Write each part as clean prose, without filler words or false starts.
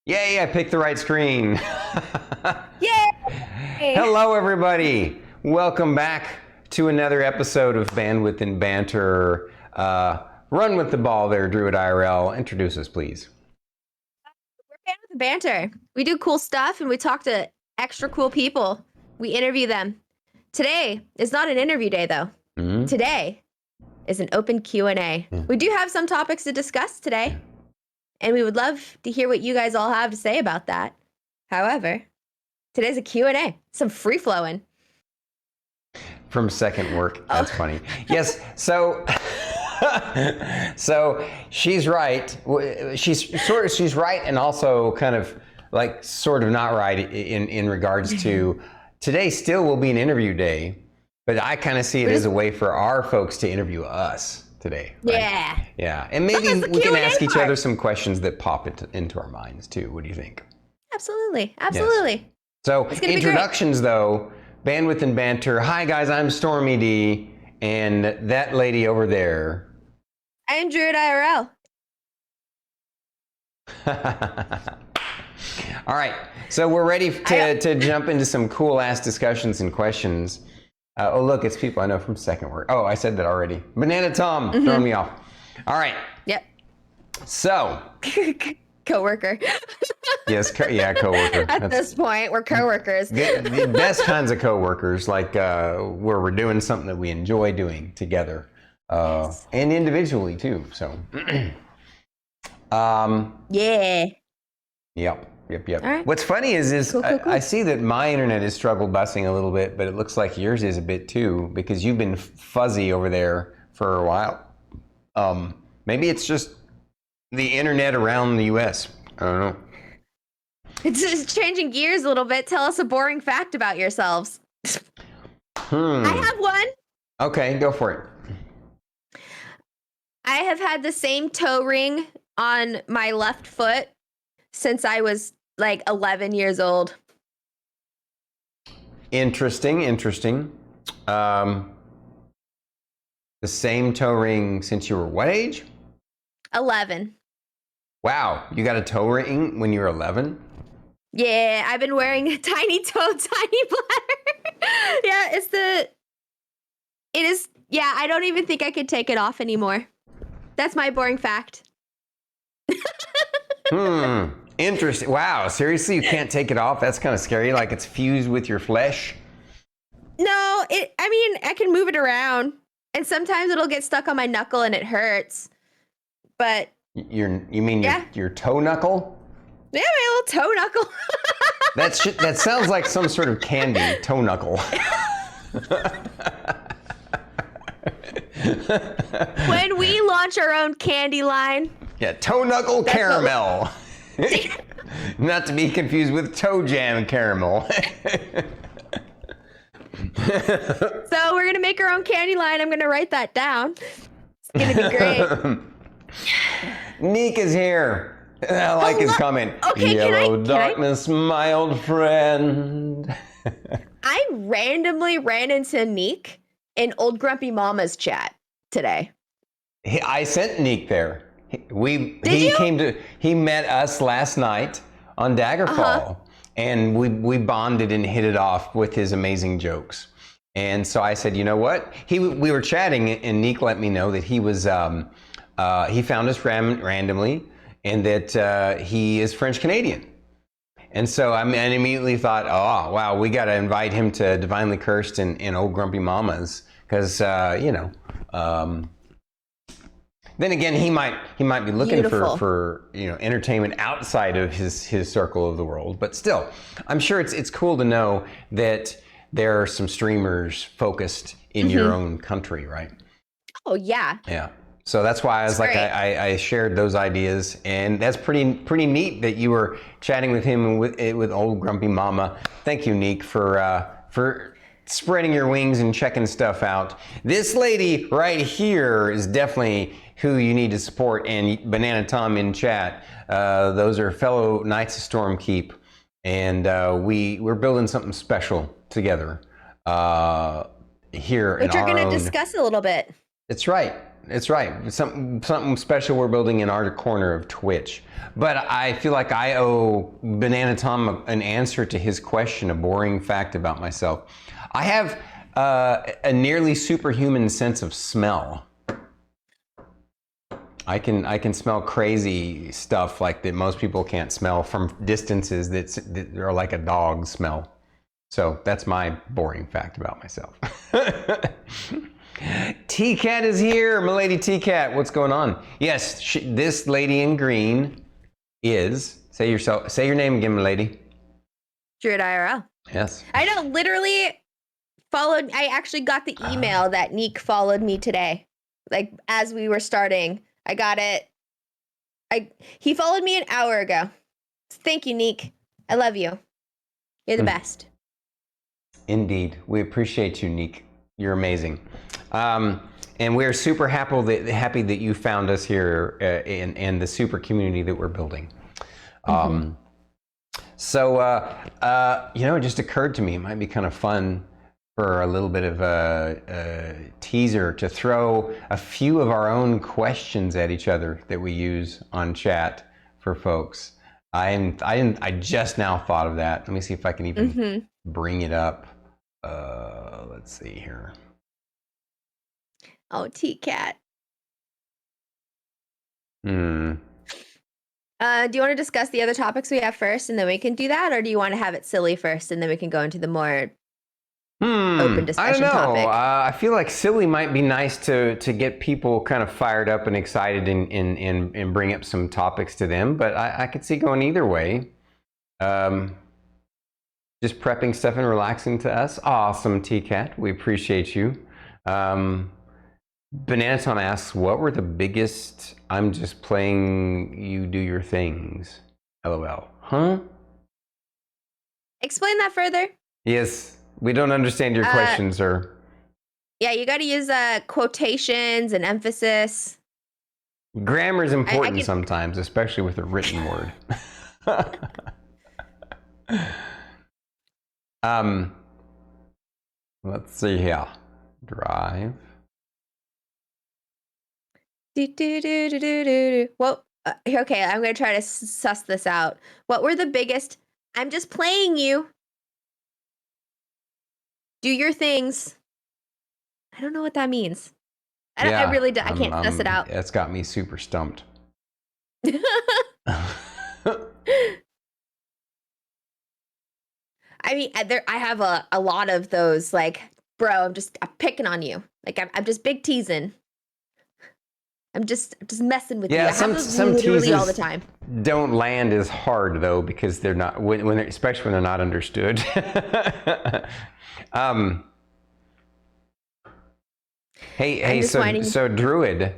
Yay, I picked the right screen. Yay! Hello, everybody. Welcome back to another episode of Bandwidth and Banter. Run with the ball there, Druid IRL. Introduce us, please. We're Bandwidth and Banter. We do cool stuff and we talk to extra cool people. We interview them. Today is not an interview day, though. Today is an open Q&A. We do have some topics to discuss today, and we would love to hear what you guys all have to say about that. However, today's a Q&A. Some free-flowing. From second work. That's funny. Yes, so so she's right. She's right, and also kind of like sort of not right in regards to today still will be an interview day, but I kind of see it as a way for our folks to interview us today. Right? Yeah. Yeah, and maybe we can ask each other some questions that pop into our minds too. What do you think? Absolutely. Absolutely. Yes. So introductions though, Bandwidth and Banter. Hi guys, I'm Stormy D, and that lady over there. I'm Druid IRL. All right, so we're ready to jump into some cool ass discussions and questions. Oh look, it's people I know from second work. Oh, I said that already. Banana Tom, throwing me off. All right. Yep. So. Coworker. Yes, coworker. At this point, we're coworkers. The best kinds of coworkers, like where we're doing something that we enjoy doing together, Yes. and individually too. So. Yeah. Yep. All right. What's funny is Cool. I see that my internet has struggled busing a little bit, but it looks like yours is a bit too, because you've been fuzzy over there for a while. Maybe it's just the internet around the U.S. I don't know. It's changing gears a little bit. Tell us a boring fact about yourselves. I have one. Okay, go for it. I have had the same toe ring on my left foot since I was like 11 years old. Interesting. The same toe ring since you were what age? 11. Wow, you got a toe ring when you were 11? Yeah, I've been wearing a tiny toe, tiny bladder. Yeah, I don't even think I could take it off anymore. That's my boring fact. Interesting. Wow, seriously, you can't take it off? That's kind of scary, like it's fused with your flesh? No, I can move it around, and sometimes it'll get stuck on my knuckle and it hurts. But You mean your toe knuckle? Yeah, my little toe knuckle. That sounds like some sort of candy, toe knuckle. When we launch our own candy line. Yeah, toe knuckle caramel. Not to be confused with toe jam caramel. So we're gonna make our own candy line. I'm gonna write that down. It's gonna be great. Neek is here. I like his comment. Okay, Yellow darkness, my old friend. I randomly ran into Neek in Old Grumpy Mama's chat today. I sent Neek there. He met us last night on Daggerfall, and we bonded and hit it off with his amazing jokes. And so I said, you know what? We were chatting, and Neek let me know that he was he found us randomly, and that he is French Canadian. And so I immediately thought, oh wow, we got to invite him to Divinely Cursed and Old Grumpy Mamas, because then again, he might be looking for entertainment outside of his circle of the world. But still, I'm sure it's cool to know that there are some streamers focused in your own country, right? Oh yeah. Yeah. So that's why I was I shared those ideas, and that's pretty neat that you were chatting with him and with Old Grumpy Mama. Thank you, Neek, for spreading your wings and checking stuff out. This lady right here is definitely who you need to support, and Banana Tom in chat. Those are fellow Knights of StormKeep, and we're building something special together here. Which we're going to discuss a little bit. That's right. It's right. Something special we're building in our corner of Twitch. But I feel like I owe Banana Tom an answer to his question, a boring fact about myself. I have a nearly superhuman sense of smell. I can smell crazy stuff like that most people can't smell from distances that are like a dog smell. So that's my boring fact about myself. T-Cat is here, my lady T-Cat. What's going on? Yes, this lady in green is, say your name again, my lady. Druid IRL. Yes. I know, literally I actually got the email that Neek followed me today. Like, as we were starting, I got it. He followed me an hour ago. Thank you, Neek. I love you. You're the best. Indeed. We appreciate you, Neek. You're amazing. And we're super happy that you found us here and the super community that we're building. So, it just occurred to me, it might be kind of fun for a little bit of a teaser to throw a few of our own questions at each other that we use on chat for folks. I just now thought of that. Let me see if I can even bring it up. Let's see here. Oh, T-Cat. Hmm. Do you want to discuss the other topics we have first and then we can do that? Or do you want to have it silly first and then we can go into the more open discussion I don't know. topic? I feel like silly might be nice to get people kind of fired up and excited and bring up some topics to them, but I could see going either way. Just prepping stuff and relaxing to us. Awesome, T-Cat. We appreciate you. Banana Tom asks, what were the biggest I'm just playing you do your things? LOL. Huh? Explain that further. Yes, we don't understand your question, sir. Yeah, you got to use quotations and emphasis. Grammar is important sometimes, especially with a written word. Let's see here. Drive. Well, okay, I'm going to try to suss this out. What were the biggest, I'm just playing you. Do your things. I don't know what that means. I really don't. I can't suss it out. It's got me super stumped. I mean, I have a lot of those, like, bro, I'm picking on you. Like, I'm just big teasing. I'm just messing with you. I have those literally all the time. Don't land as hard though, because they're not especially when they're not understood. Hey, so Druid.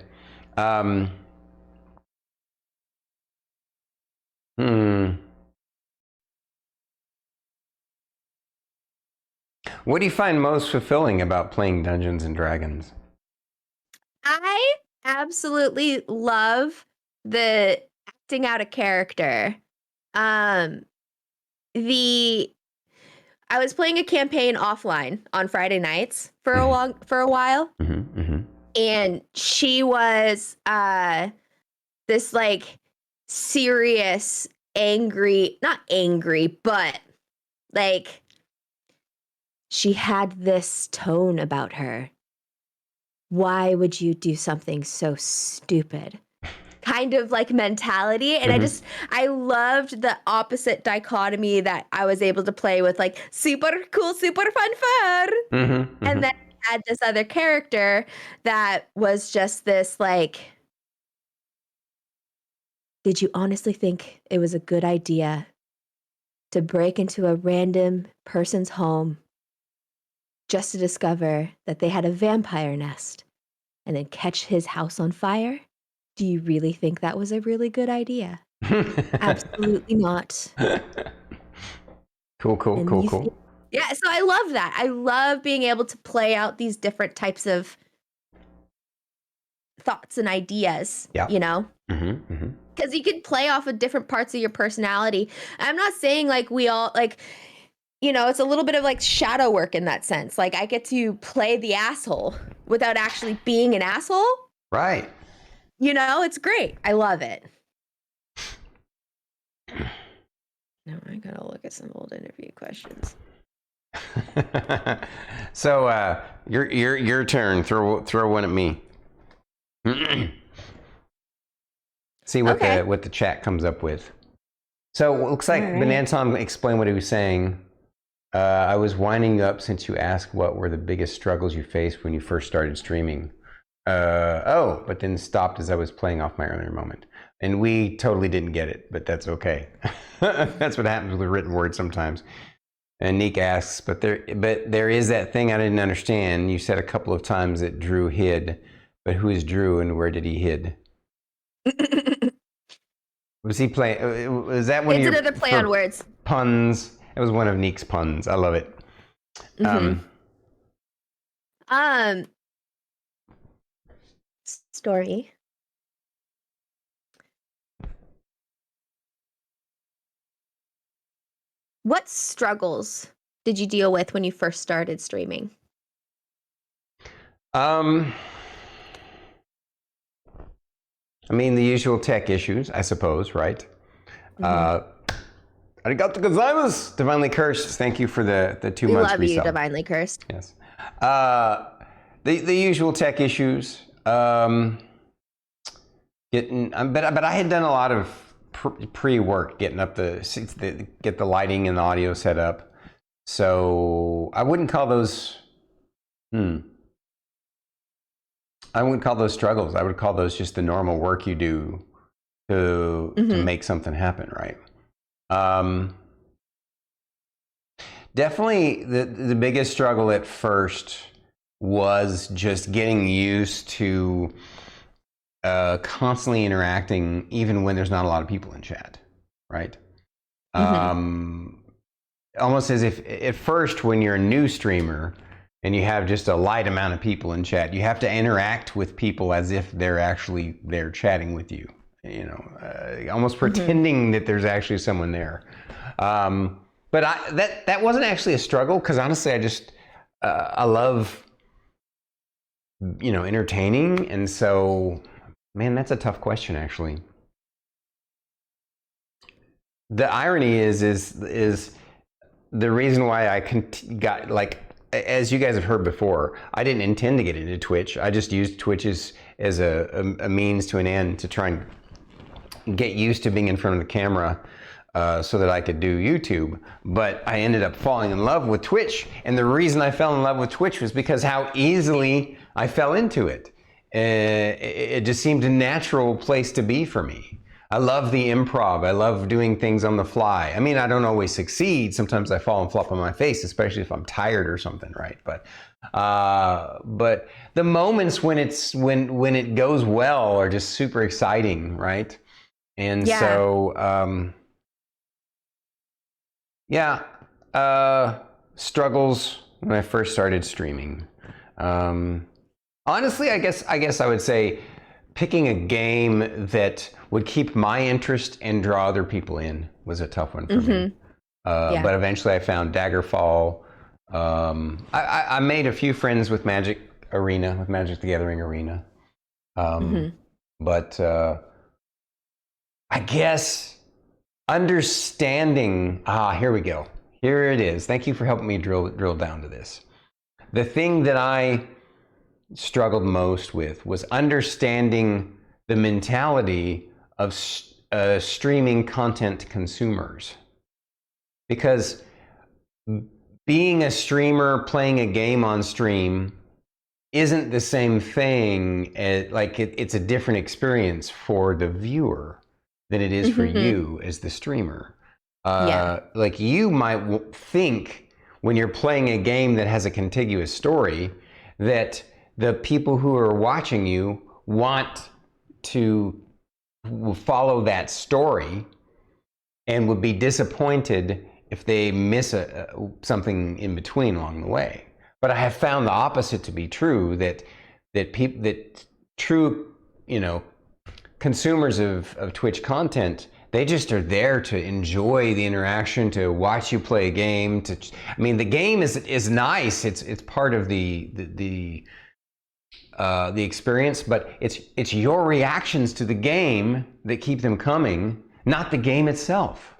What do you find most fulfilling about playing Dungeons and Dragons? I absolutely love the acting out a character. I was playing a campaign offline on Friday nights for a while. And she was this like serious, not angry, but like she had this tone about her. Why would you do something so stupid? Kind of like mentality. And I loved the opposite dichotomy that I was able to play with, like super cool, super fun. And then I had this other character that was just this like, did you honestly think it was a good idea to break into a random person's home just to discover that they had a vampire nest and then catch his house on fire? Do you really think that was a really good idea? Absolutely not. Cool. Yeah, so I love that. I love being able to play out these different types of thoughts and ideas, you know? Because you can play off of different parts of your personality. I'm not saying like we all, like, you know, it's a little bit of like shadow work in that sense. Like I get to play the asshole without actually being an asshole. Right. You know, it's great. I love it. Now I gotta look at some old interview questions. So your turn. Throw one at me. See what the chat comes up with. So it looks like Banantom explained what he was saying. I was winding you up since you asked what were the biggest struggles you faced when you first started streaming. But then stopped as I was playing off my earlier moment. And we totally didn't get it, but that's okay. That's what happens with a written word sometimes. And Nick asks, but there is that thing I didn't understand. You said a couple of times that Drew hid, but who is Drew and where did he hid? Was he playing? Was that one of your another play on words puns? It was one of Nick's puns. I love it. Story. What struggles did you deal with when you first started streaming? I mean, the usual tech issues, I suppose, right? Arigato gozaimasu, Divinely Cursed. Thank you for the 2 months resub. We love you, Divinely Cursed. Yes. The usual tech issues. But I had done a lot of pre-work getting up get the lighting and the audio set up. So I wouldn't call those. I wouldn't call those struggles. I would call those just the normal work you do to make something happen, right? Definitely the biggest struggle at first was just getting used to constantly interacting even when there's not a lot of people in chat, right? Almost as if at first when you're a new streamer and you have just a light amount of people in chat, you have to interact with people as if they're actually there chatting with you, you know, almost pretending that there's actually someone there. But that wasn't actually a struggle, because honestly, I love, you know, entertaining. And so, man, that's a tough question, actually. The irony is the reason why I got, like, as you guys have heard before, I didn't intend to get into Twitch. I just used Twitch as a means to an end to try and get used to being in front of the camera so that I could do YouTube. But I ended up falling in love with Twitch. And the reason I fell in love with Twitch was because how easily I fell into it. It just seemed a natural place to be for me. I love the improv. I love doing things on the fly. I mean, I don't always succeed. Sometimes I fall and flop on my face, especially if I'm tired or something, right? But the moments when it goes well are just super exciting, right? And so, struggles when I first started streaming. Honestly, I guess I would say picking a game that would keep my interest and draw other people in was a tough one for me. But eventually I found Daggerfall. I made a few friends with Magic the Gathering Arena. But I guess understanding, here we go. Here it is. Thank you for helping me drill down to this. The thing that I struggled most with was understanding the mentality of streaming content consumers. Because being a streamer playing a game on stream isn't the same thing as, like, it's a different experience for the viewer than it is for you as the streamer. Like, you might think when you're playing a game that has a contiguous story that the people who are watching you want to follow that story and would be disappointed if they miss something in between along the way. But I have found the opposite to be true, that true, you know, consumers of Twitch content, they just are there to enjoy the interaction, to watch you play a game. I mean, the game is nice. It's part of the the experience, but it's your reactions to the game that keep them coming, not the game itself.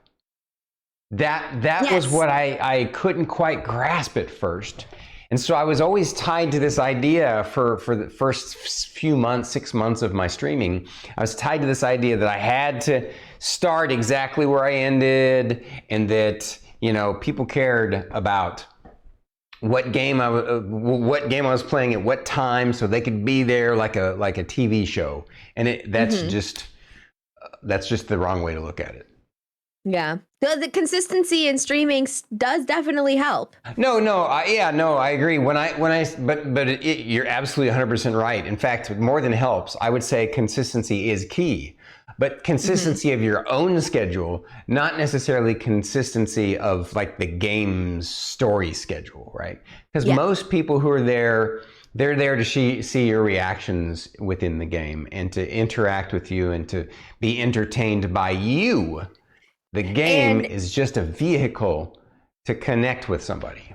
That was what I couldn't quite grasp at first. And so I was always tied to this idea for the first few months, 6 months of my streaming. I was tied to this idea that I had to start exactly where I ended, and that, you know, people cared about what game I was playing at what time, so they could be there like a TV show. And that's just the wrong way to look at it. Yeah. The consistency in streaming does definitely help. I agree. You're absolutely 100% right. In fact, more than helps, I would say consistency is key. But consistency of your own schedule, not necessarily consistency of like the game's story schedule, right? Because most people who are there, they're there to see your reactions within the game and to interact with you and to be entertained by you. The game is just a vehicle to connect with somebody.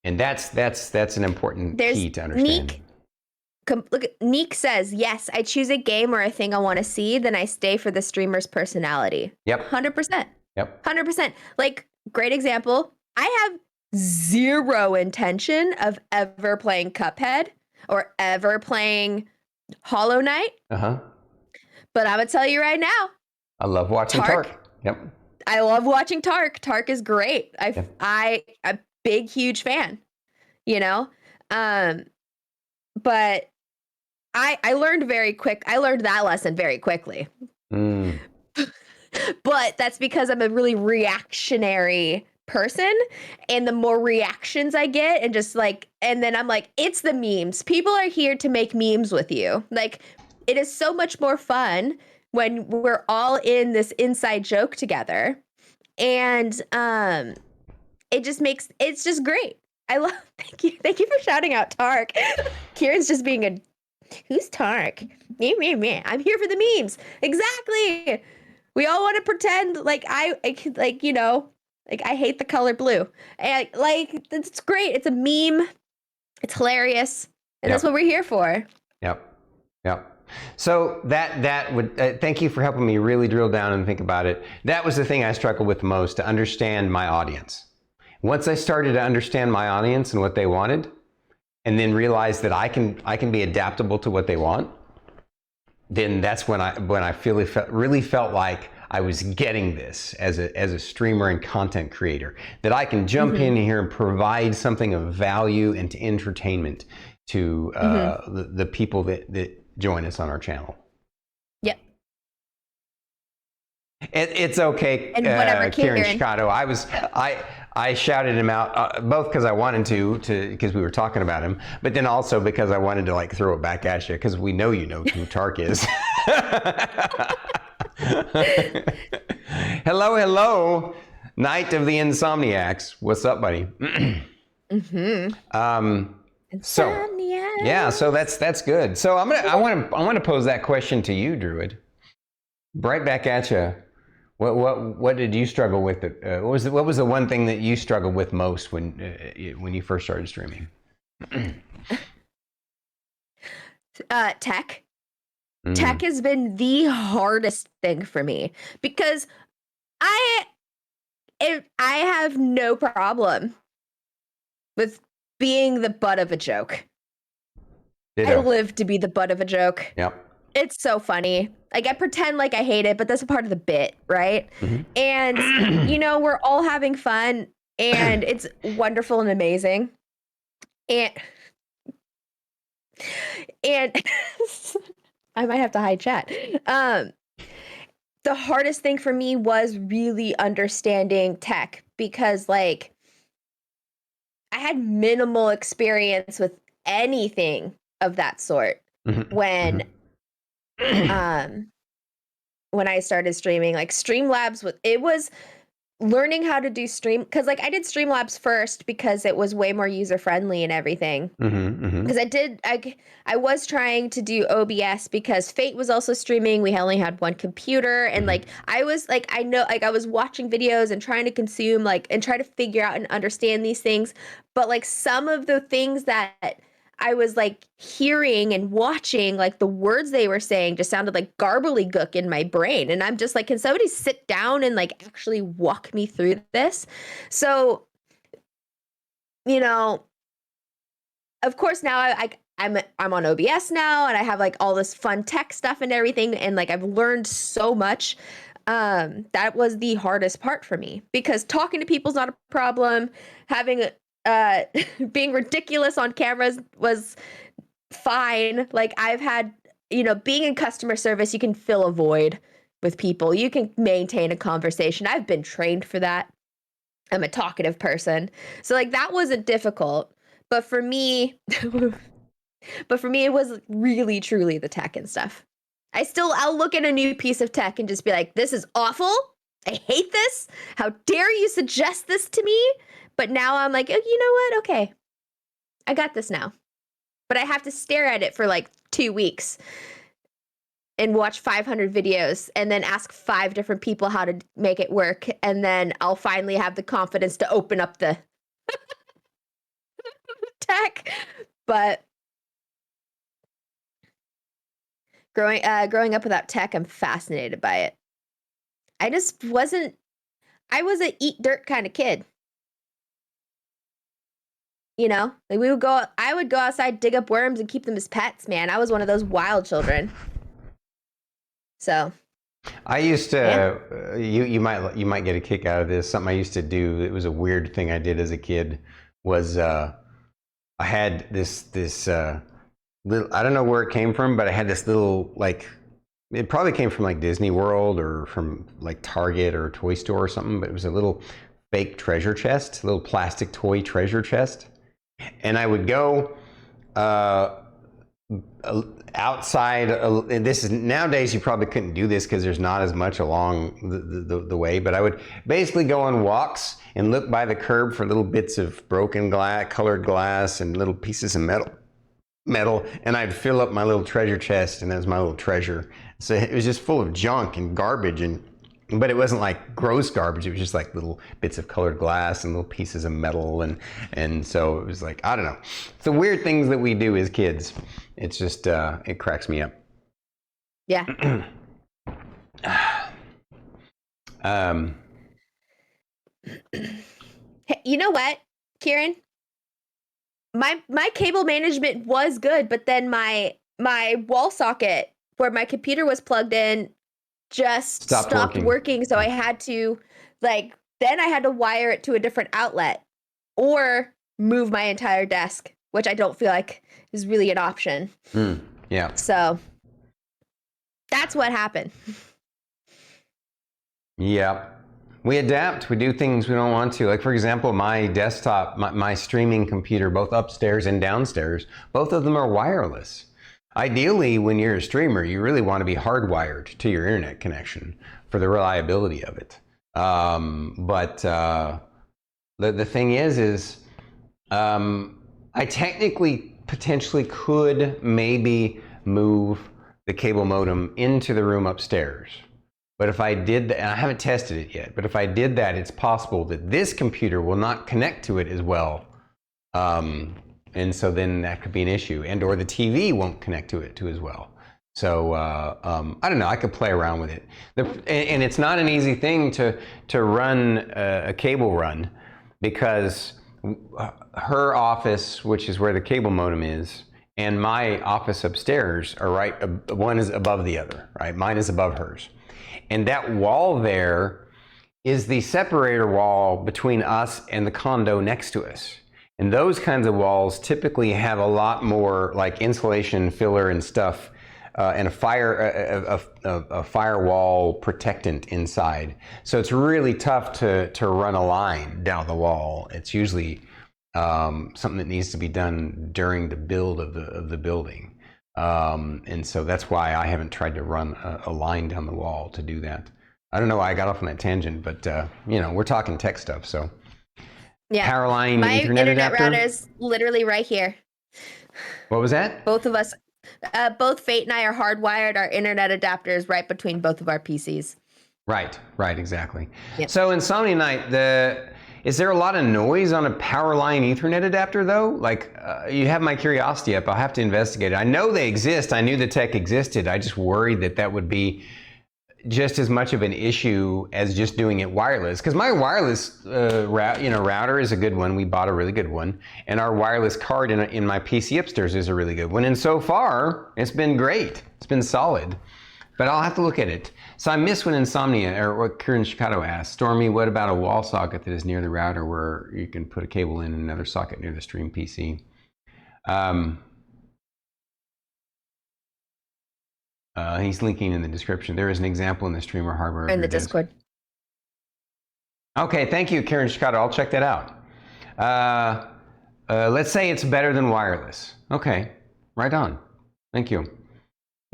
And that's an important key to understand. Neek says, yes, I choose a game or a thing I want to see, then I stay for the streamer's personality. Yep. 100%. Yep. 100%. Like, great example. I have zero intention of ever playing Cuphead or ever playing Hollow Knight. Uh-huh. But I'm going to tell you right now. I love watching Tark. Yep. I love watching Tark. Tark is great. I'm a big, huge fan, you know? But I learned that lesson very quickly. But that's because I'm a really reactionary person, and the more reactions I get and then I'm like, it's the memes. People are here to make memes with you. Like, it is so much more fun when we're all in this inside joke together. And it's just great. Thank you for shouting out Tark. Kieran's just being who's Tark? Me. I'm here for the memes. Exactly. We all want to pretend like I hate the color blue. And like, it's great. It's a meme. It's hilarious. And that's what we're here for. Yep. So that would, thank you for helping me really drill down and think about it. That was the thing I struggled with most, to understand my audience. Once I started to understand my audience and what they wanted, and then realized that I can be adaptable to what they want, then that's when I really felt like I was getting this as a streamer and content creator, that I can jump in here and provide something of value and to entertainment to the people that join us on our channel. Yep. It's okay, and whatever, Kieran Chicato. I shouted him out both because I wanted to because we were talking about him, but then also because I wanted to like throw it back at you, because we know you know who Tark is. Hello, Night of the Insomniacs. What's up, buddy? So that's good. So I want to pose that question to you, Druid. Right back at you. What did you struggle with? What was the one thing that you struggled with most when you first started streaming? Tech. Tech has been the hardest thing for me, because I have no problem with being the butt of a joke. Ditto. I live to be the butt of a joke. Yep. It's so funny. Like, I pretend like I hate it, but that's a part of the bit, right? And, we're all having fun, and it's wonderful and amazing. And I might have to hide chat. The hardest thing for me was really understanding tech, because, like, I had minimal experience with anything of that sort when I started streaming. Like, Streamlabs it was learning how to do because like I did Streamlabs first because it was way more user friendly and everything. Because I was trying to do OBS because Fate was also streaming. We only had one computer, and like I was like, I was watching videos and trying to consume and try to figure out and understand these things. But like, some of the things that I was like hearing and watching like the words they were saying just sounded like garbly-gook in my brain. And I'm just like, can somebody sit down and like actually walk me through this? So, you know, of course now I'm on OBS now and I have like all this fun tech stuff and everything. And like I've learned so much. That was the hardest part for me because talking to people's not a problem. Having being ridiculous on cameras was fine. Like I've had, being in customer service, you can fill a void with people. You can maintain a conversation. I've been trained for that. I'm a talkative person. So like that wasn't difficult. But for me, it was really truly the tech and stuff. I'll look at a new piece of tech and just be like, this is awful. I hate this. How dare you suggest this to me? But now I'm like, oh, you know what? Okay. I got this now. But I have to stare at it for like 2 weeks and watch 500 videos and then ask 5 different people how to make it work. And then I'll finally have the confidence to open up the tech. But growing up without tech, I'm fascinated by it. I was a eat dirt kind of kid. Like I would go outside, dig up worms and keep them as pets, man. I was one of those wild children. So I used to, you might get a kick out of this. Something I used to do, it was a weird thing I did as a kid, was I had this little, I don't know where it came from, but I had this little, like, it probably came from like Disney World or from like Target or Toy Store or something, but it was a little fake treasure chest, a little plastic toy treasure chest. And I would go outside, and this is nowadays you probably couldn't do this because there's not as much along the way, but I would basically go on walks and look by the curb for little bits of broken glass, colored glass, and little pieces of metal, and I'd fill up my little treasure chest, and that was my little treasure. So it was just full of junk and garbage, but it wasn't like gross garbage. It was just like little bits of colored glass and little pieces of metal, and so it was like, I don't know. It's the weird things that we do as kids. It's just it cracks me up. Yeah. Hey, you know what, Kieran? My cable management was good, but then my wall socket where my computer was plugged in just stopped working. So I had to then I had to wire it to a different outlet or move my entire desk, which I don't feel like is really an option. Yeah. So that's what happened. Yeah. We adapt. We do things we don't want to. Like, for example, my desktop, my streaming computer, both upstairs and downstairs, both of them are wireless. Ideally, when you're a streamer, you really want to be hardwired to your internet connection for the reliability of it. But the thing is I technically potentially could maybe move the cable modem into the room upstairs. But if I did that, and I haven't tested it yet, but if I did that, it's possible that this computer will not connect to it as well. And so then that could be an issue, and or the TV won't connect to it too as well. So I don't know, I could play around with it. And it's not an easy thing to run a cable run, because her office, which is where the cable modem is, and my office upstairs are right, one is above the other, right? Mine is above hers. And that wall there is the separator wall between us and the condo next to us. And those kinds of walls typically have a lot more like insulation, filler, and stuff, and a firewall protectant inside. So it's really tough to run a line down the wall. It's usually something that needs to be done during the build of the building. And so that's why I haven't tried to run a line down the wall to do that. I don't know why I got off on that tangent, but we're talking tech stuff, so. Yeah. Power line, my internet adapter? router is literally right here. What was that? Both of us, both Fate and I are hardwired. Our internet adapter is right between both of our PCs. Right, exactly. Yep. So Insomnia Night, Is there a lot of noise on a power line Ethernet adapter though? Like, you have my curiosity up. I'll have to investigate it. I know they exist. I knew the tech existed. I just worried that that would be just as much of an issue as just doing it wireless. Because my wireless router is a good one. We bought a really good one. And our wireless card in my PC upstairs is a really good one. And so far, it's been great. It's been solid. But I'll have to look at it. So I miss when Insomnia, or what Kieran Chicago asked, Stormy, what about a wall socket that is near the router where you can put a cable in and another socket near the stream PC? He's linking in the description. There is an example in the streamer hardware. In the Discord. Okay, thank you, Kieran Chicago. I'll check that out. Let's say it's better than wireless. Okay, right on. Thank you.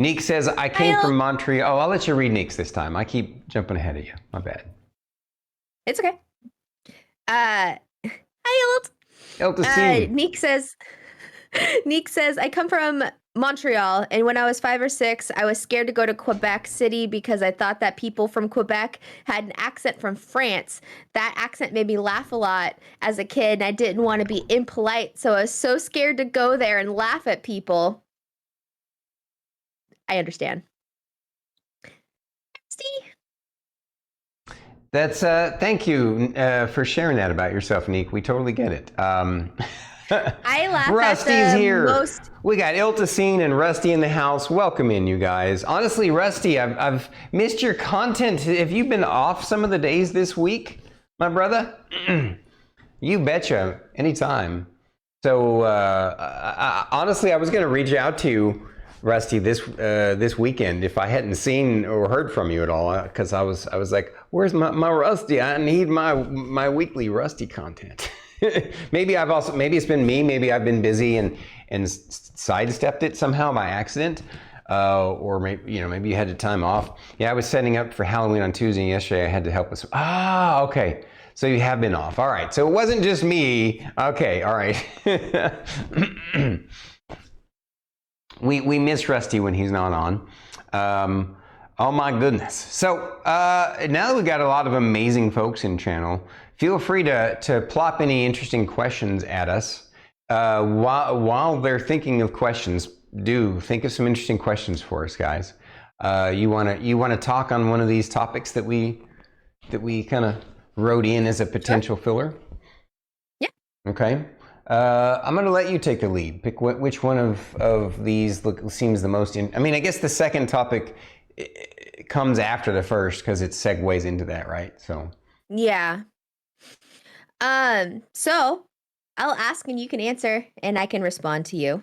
Neek says, I came from Montreal. Oh, I'll let you read Neek's this time. I keep jumping ahead of you. My bad. It's okay. Hi, Ilt. Neek says, I come from Montreal, and when I was 5 or 6, I was scared to go to Quebec City because I thought that people from Quebec had an accent from France. That accent made me laugh a lot as a kid, and I didn't want to be impolite, so I was so scared to go there and laugh at people. I understand. That's thank you for sharing that about yourself, Neek. We totally get it. I laugh Rusty's at the here. most. We got Iltacine and Rusty in the house. Welcome in, you guys. Honestly, Rusty, I've missed your content. Have you been off some of the days this week, my brother? You betcha. Anytime. So honestly, I was going to reach out to you, Rusty, this weekend if I hadn't seen or heard from you at all, because I was like, where's my Rusty? I need my weekly Rusty content. maybe it's been me. Maybe I've been busy and sidestepped it somehow by accident, or maybe you had to time off. Yeah, I was setting up for Halloween on Tuesday. And yesterday I had to help us. Okay. So you have been off. All right. So it wasn't just me. Okay. All right. We miss Rusty when he's not on. Oh my goodness. So now that we've got a lot of amazing folks in channel, feel free to plop any interesting questions at us. While they're thinking of questions, do think of some interesting questions for us, guys. You wanna talk on one of these topics that we kind of wrote in as a potential filler? Yeah. Okay. I'm going to let you take the lead. Pick which one of these seems the most. I guess the second topic comes after the first because it segues into that, right? So. Yeah. So I'll ask and you can answer, and I can respond to you.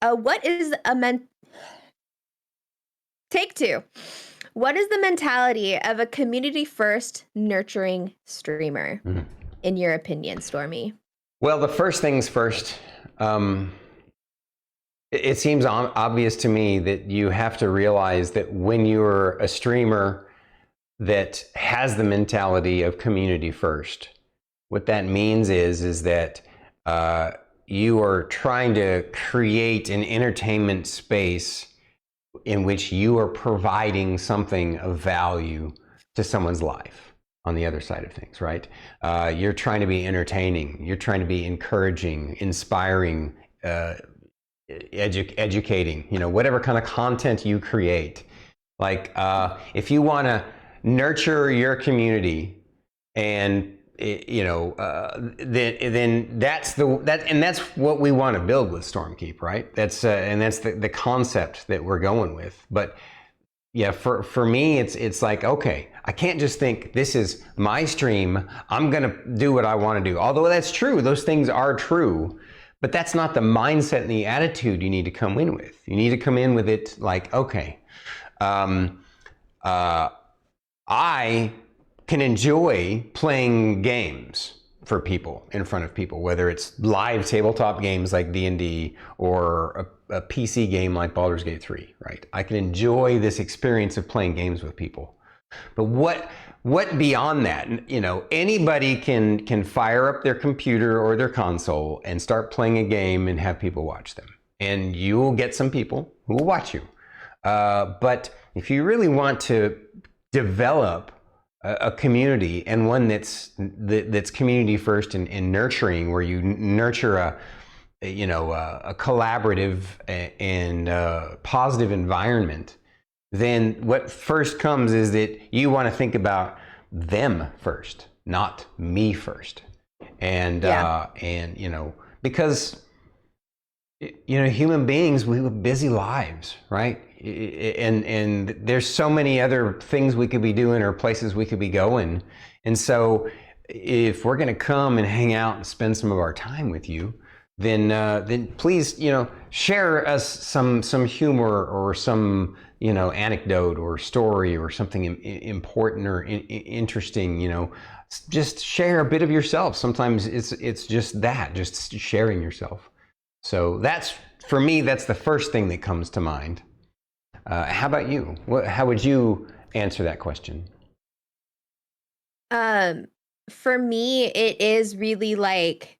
What is Take two. What is the mentality of a community-first, nurturing streamer? In your opinion, Stormy? Well, the first things first, it seems obvious to me that you have to realize that when you're a streamer that has the mentality of community first, what that means is that you are trying to create an entertainment space in which you are providing something of value to someone's life. On the other side of things, right? You're trying to be entertaining. You're trying to be encouraging, inspiring, educating, whatever kind of content you create. Like, if you want to nurture your community and, then that's what we want to build with StormKeep, right? That's the concept that we're going with. But yeah, for me, it's like, okay, I can't just think this is my stream. I'm going to do what I want to do. Although that's true. Those things are true. But that's not the mindset and the attitude you need to come in with. You need to come in with it like, okay, I can enjoy playing games for people, in front of people, whether it's live tabletop games like D&D or a PC game like Baldur's Gate 3, right? I can enjoy this experience of playing games with people. But what beyond that? Anybody can fire up their computer or their console and start playing a game and have people watch them. And you will get some people who will watch you. But if you really want to develop a community, and one that's community first and nurturing, where you nurture a collaborative and positive environment, then what first comes is that you want to think about them first, not me first. And because human beings, we live busy lives, right? And there's so many other things we could be doing or places we could be going. And so if we're going to come and hang out and spend some of our time with you, then please, share us some humor or some, anecdote or story or something important or interesting, just share a bit of yourself. Sometimes it's just that, just sharing yourself. So for me, that's the first thing that comes to mind. How about you? How would you answer that question? For me, it is really like,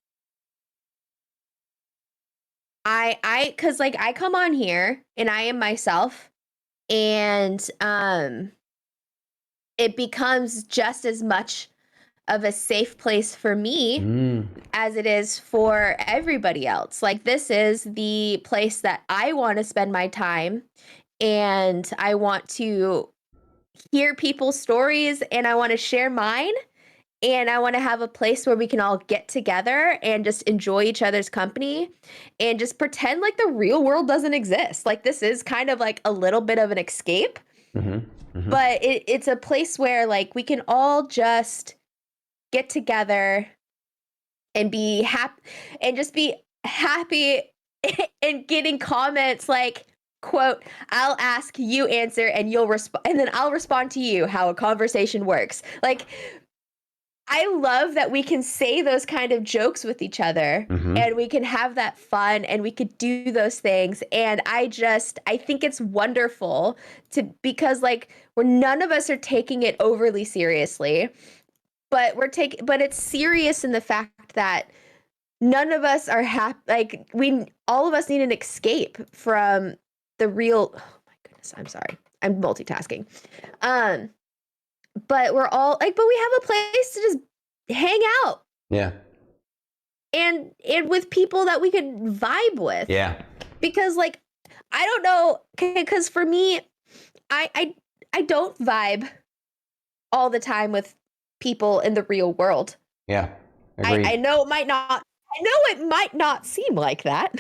cause like I come on here and I am myself, and it becomes just as much of a safe place for me as it is for everybody else. Like, this is the place that I want to spend my time, and I want to hear people's stories, and I want to share mine, and I want to have a place where we can all get together and just enjoy each other's company and just pretend like the real world doesn't exist. Like, this is kind of like a little bit of an escape, but it's a place where like we can all just get together and be happy and just be happy and getting comments like, quote, "I'll ask, you answer, and you'll respond, and then I'll respond to you," how a conversation works. Like, I love that we can say those kind of jokes with each other, and we can have that fun, and we could do those things. And I think it's wonderful because like none of us are taking it overly seriously, but but it's serious in the fact that none of us are happy. Like, all of us need an escape from the real. Oh my goodness, I'm sorry, I'm multitasking. But we're all like, but we have a place to just hang out. Yeah. And with people that we could vibe with. Yeah. Because like, I don't know, because for me, I don't vibe all the time with people in the real world. Yeah. Agreed. I know it might not seem like that.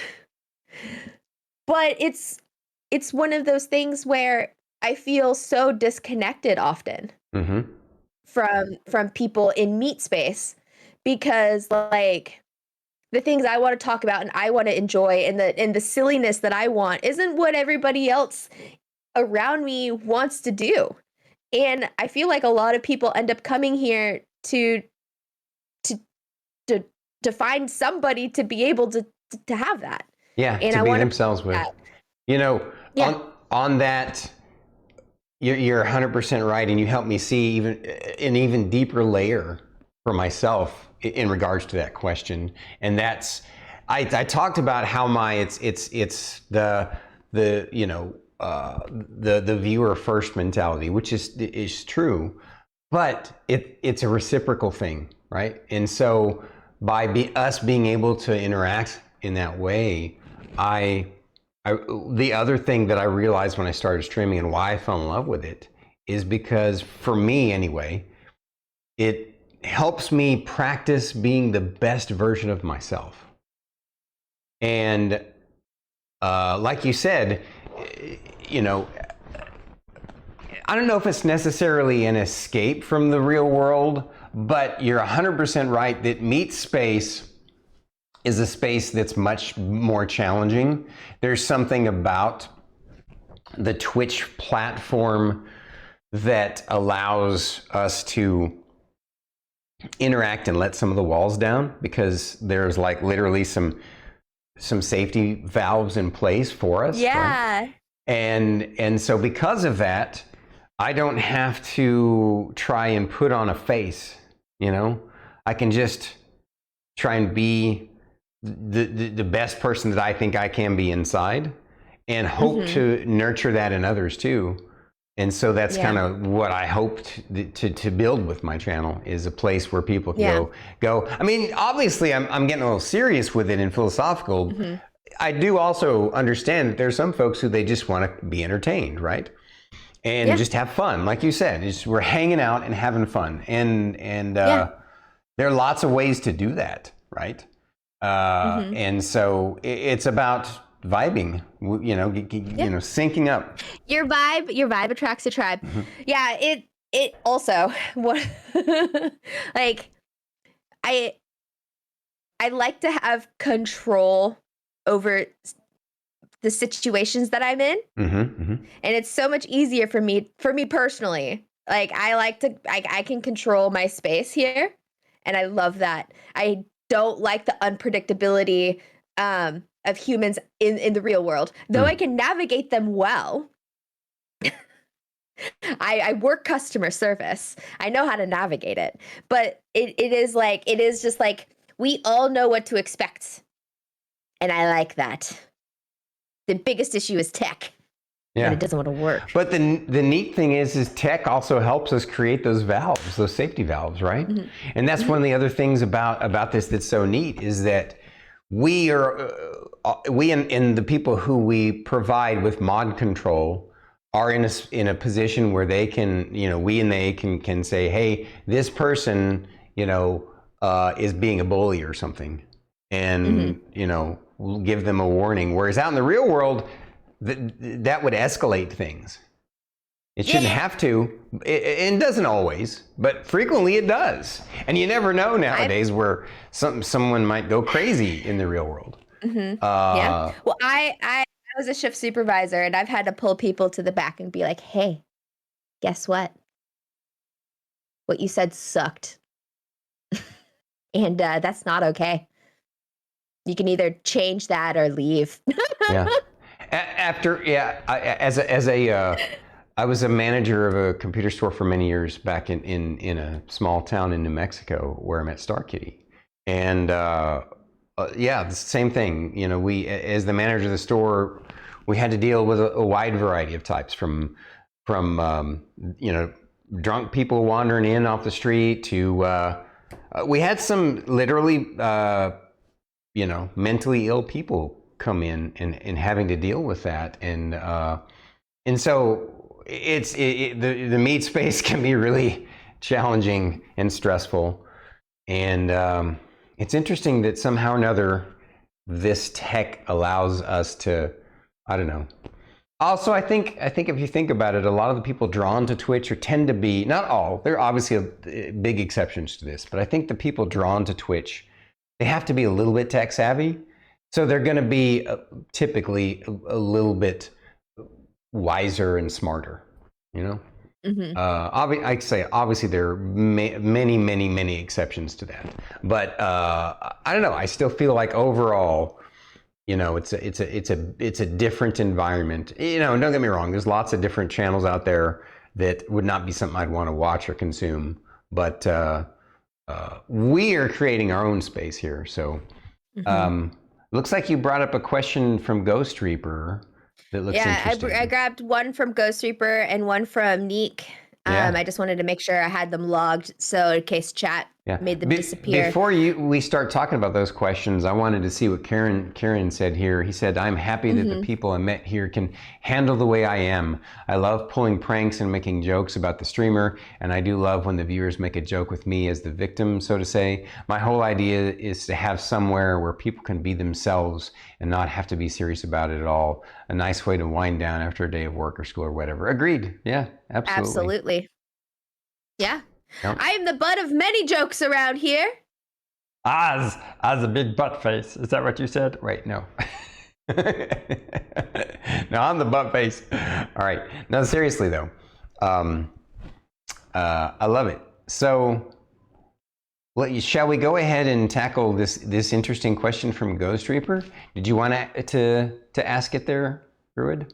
But it's one of those things where I feel so disconnected often from people in meat space, because like the things I want to talk about and I want to enjoy and the silliness that I want isn't what everybody else around me wants to do. And I feel like a lot of people end up coming here to find somebody to be able to have that. Yeah, and to I be want themselves with. On that, you're 100% right, and you helped me see an even deeper layer for myself in regards to that question. And that's, I talked about how it's the viewer first mentality, which is true, but it's a reciprocal thing, right? And so by us being able to interact in that way, the other thing that I realized when I started streaming and why I fell in love with it is because, for me anyway, it helps me practice being the best version of myself. And like you said, I don't know if it's necessarily an escape from the real world, but you're 100% right that meat space is a space that's much more challenging. There's something about the Twitch platform that allows us to interact and let some of the walls down, because there's like literally some safety valves in place for us. Yeah. Right? And so because of that, I don't have to try and put on a face, I can just try and be the best person that I think I can be inside, and hope to nurture that in others too. And so that's kind of what I hoped to build with my channel, is a place where people can go. I mean, obviously I'm getting a little serious with it and philosophical. I do also understand that there's some folks who they just want to be entertained, right? And just have fun. Like you said, we're hanging out and having fun. And there are lots of ways to do that, right? And so it's about vibing, you know, syncing up. Your vibe attracts a tribe. Yeah, it also what like I like to have control over the situations that I'm in. And it's so much easier for me personally. Like I can control my space here, and I love that. I don't like the unpredictability of humans in the real world. Though I can navigate them well. I work customer service. I know how to navigate it. But it is just like we all know what to expect. And I like that. The biggest issue is tech. And it doesn't want to work. But the neat thing is tech also helps us create those valves, those safety valves, right? And that's one of the other things about this that's so neat, is that we and the people who we provide with mod control are in a position where they can, you know, we and they can say, hey, this person, you know, is being a bully or something, and you know, we'll give them a warning. Whereas out in the real world, that would escalate things. It shouldn't have to. It doesn't always, but frequently it does. And you never know nowadays where someone might go crazy in the real world. Well, I was a shift supervisor, and I've had to pull people to the back and be like, hey, guess what? What you said sucked. And that's not okay. You can either change that or leave. I was a manager of a computer store for many years back in a small town in New Mexico where I met StormKeep. And the same thing. You know, we, as the manager of the store, we had to deal with a wide variety of types, from you know, drunk people wandering in off the street to we had some literally you know, mentally ill people come in and having to deal with that, and so the meat space can be really challenging and stressful, and it's interesting that somehow or another this tech allows us to, I don't know. Also, I think if you think about it, a lot of the people drawn to Twitch tend to be, not all, there are obviously big exceptions to this, but I think the people drawn to Twitch, they have to be a little bit tech savvy. So they're going to be typically a little bit wiser and smarter, you know? I'd say obviously there are many exceptions to that. But I don't know, I still feel like overall, you know, it's a different environment. You know, don't get me wrong, there's lots of different channels out there that would not be something I'd want to watch or consume. But we are creating our own space here. So looks like you brought up a question from Ghost Reaper that looks interesting. I grabbed one from Ghost Reaper and one from Neek. I just wanted to make sure I had them logged, so in case chat made them disappear. Before we start talking about those questions, I wanted to see what Karen said here. He said, I'm happy that the people I met here can handle the way I am. I love pulling pranks and making jokes about the streamer, and I do love when the viewers make a joke with me as the victim, so to say. My whole idea is to have somewhere where people can be themselves and not have to be serious about it at all. A nice way to wind down after a day of work or school or whatever. Agreed. Yeah, absolutely. Yeah. Yep. I am the butt of many jokes around here. Oz a big butt face. Is that what you said? Wait, no. No, I'm the butt face. All right. No, seriously though. I love it. So, shall we go ahead and tackle this interesting question from Ghost Reaper? Did you want to ask it there, Druid?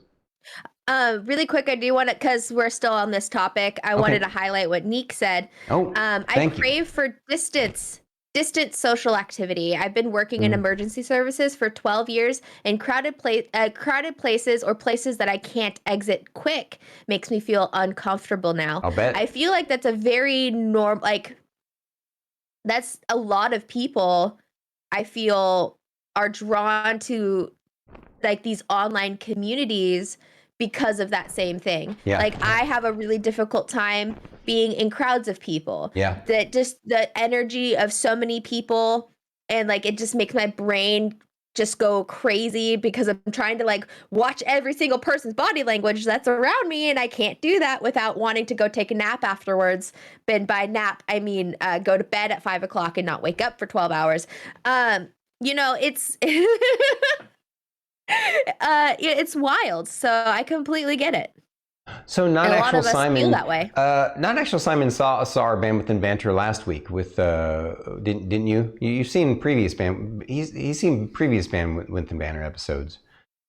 Really quick, I do want to, because we're still on this topic, I wanted to highlight what Neek said. I crave for distance distant social activity. I've been working in emergency services for 12 years, and crowded places or places that I can't exit quick makes me feel uncomfortable now. I'll bet. I feel like that's a very that's a lot of people I feel are drawn to like these online communities because of that same thing. Yeah. Like I have a really difficult time being in crowds of people. Yeah. That just the energy of so many people, and like it just makes my brain just go crazy because I'm trying to like watch every single person's body language that's around me, and I can't do that without wanting to go take a nap afterwards. And by nap, I mean go to bed at 5 o'clock and not wake up for 12 hours. It's it's wild. So I completely get it. So not And a lot actual of us Simon feel that way. Not actual Simon saw our Bandwidth and Banter last week with didn't you? You've seen previous he's seen previous Bandwidth and Banter episodes.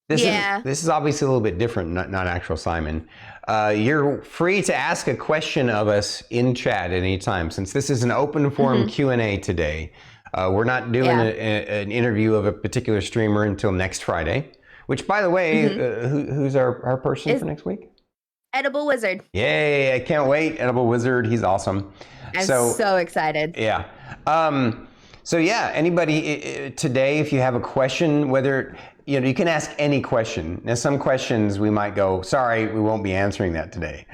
This is obviously a little bit different, not actual Simon. You're free to ask a question of us in chat at any time. Since this is an open forum Q&A today, we're not doing an interview of a particular streamer until next Friday, which, by the way, who's our person for next week? Edible Wizard. Yay, I can't wait. Edible Wizard, he's awesome. I'm so excited. Yeah. Anybody today, if you have a question, whether, you can ask any question. Now, some questions we might go, sorry, we won't be answering that today,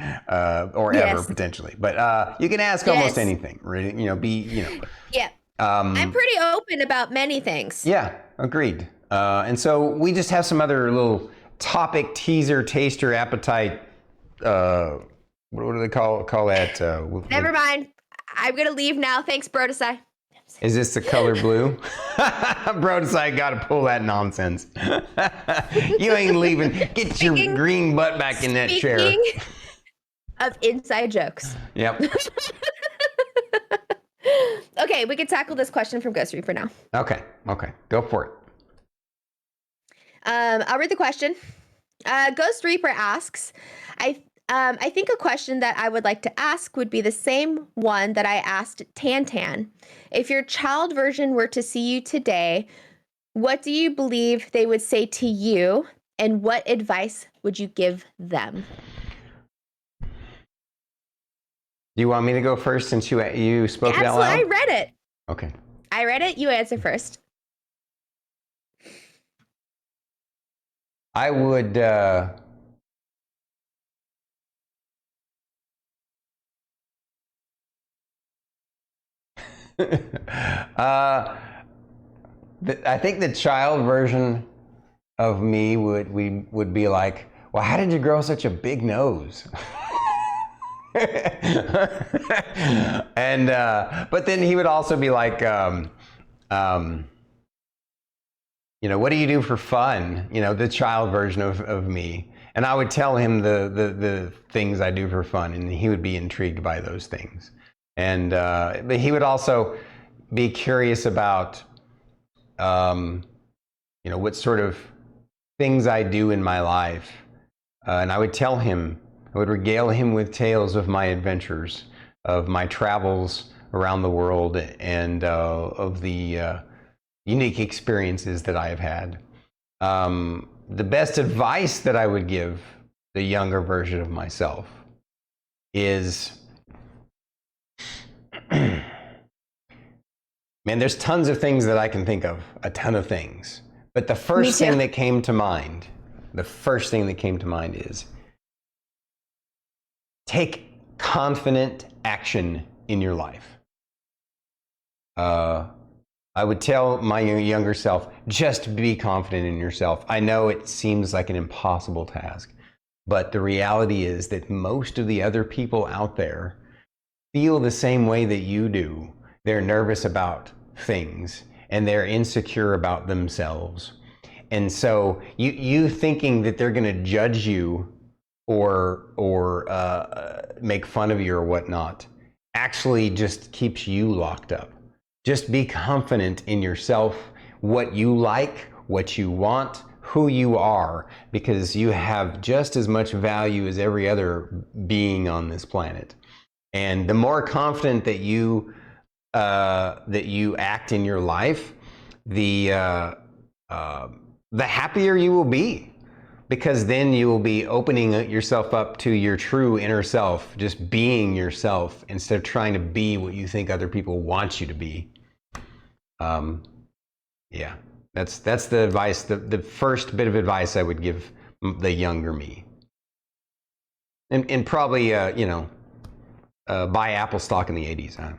or ever potentially. But you can ask almost anything, right? Yeah. I'm pretty open about many things. Yeah, agreed. And so we just have some other little topic, teaser, taster, appetite. What do they call that? Never mind. I'm gonna leave now. Thanks, Brodesai. Is this the color blue? Brodesai, got to pull that nonsense. You ain't leaving. Get your green butt back in that chair. Speaking of inside jokes. Yep. Okay, we can tackle this question from Ghost Reaper now. Okay, go for it. I'll read the question. Ghost Reaper asks, I think a question that I would like to ask would be the same one that I asked Tantan. If your child version were to see you today, what do you believe they would say to you, and what advice would you give them? Do you want me to go first since you spoke it out loud? I read it. Okay. I read it. You answer first. I would... I think the child version of me would be like, well, how did you grow such a big nose? And but then he would also be like, what do you do for fun? The child version of me. And I would tell him the things I do for fun, and he would be intrigued by those things. And but he would also be curious about what sort of things I do in my life. And I would tell him, I would regale him with tales of my adventures, of my travels around the world, and of the unique experiences that I have had. The best advice that I would give the younger version of myself is, man, there's tons of things that I can think of, a ton of things. But the first thing that came to mind is take confident action in your life. I would tell my younger self, just be confident in yourself. I know it seems like an impossible task, but the reality is that most of the other people out there feel the same way that you do. They're nervous about things, and they're insecure about themselves. And so you thinking that they're going to judge you or make fun of you or whatnot actually just keeps you locked up. Just be confident in yourself, what you like, what you want, who you are, because you have just as much value as every other being on this planet. And the more confident that you that you act in your life, the happier you will be. Because then you will be opening yourself up to your true inner self, just being yourself instead of trying to be what you think other people want you to be. Yeah, that's the advice. The first bit of advice I would give the younger me. And probably buy Apple stock in the 80s.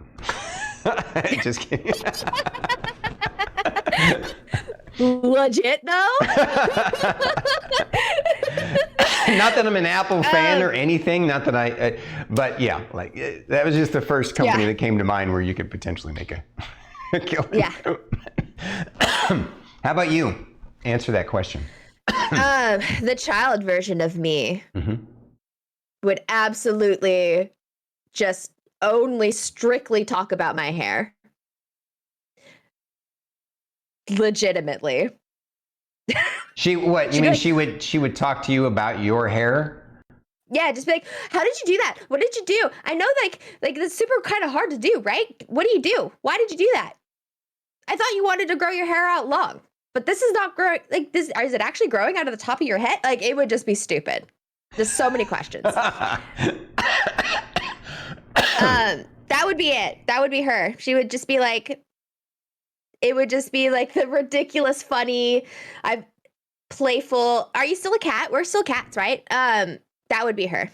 Just kidding. Legit though. Not that I'm an Apple fan or anything. Not that but yeah, like that was just the first company that came to mind where you could potentially make a killing. Yeah. How about you? Answer that question. The child version of me would absolutely just only strictly talk about my hair. Legitimately. She would talk to you about your hair? Yeah, just be like, how did you do that? What did you do? I know like that's super kind of hard to do, right? What do you do? Why did you do that? I thought you wanted to grow your hair out long, but this is not growing. Like this, is it actually growing out of the top of your head? Like it would just be stupid. There's so many questions. That would be it. That would be her. She would just be like, it would just be like the ridiculous, funny, playful. Are you still a cat? We're still cats, right? That would be her.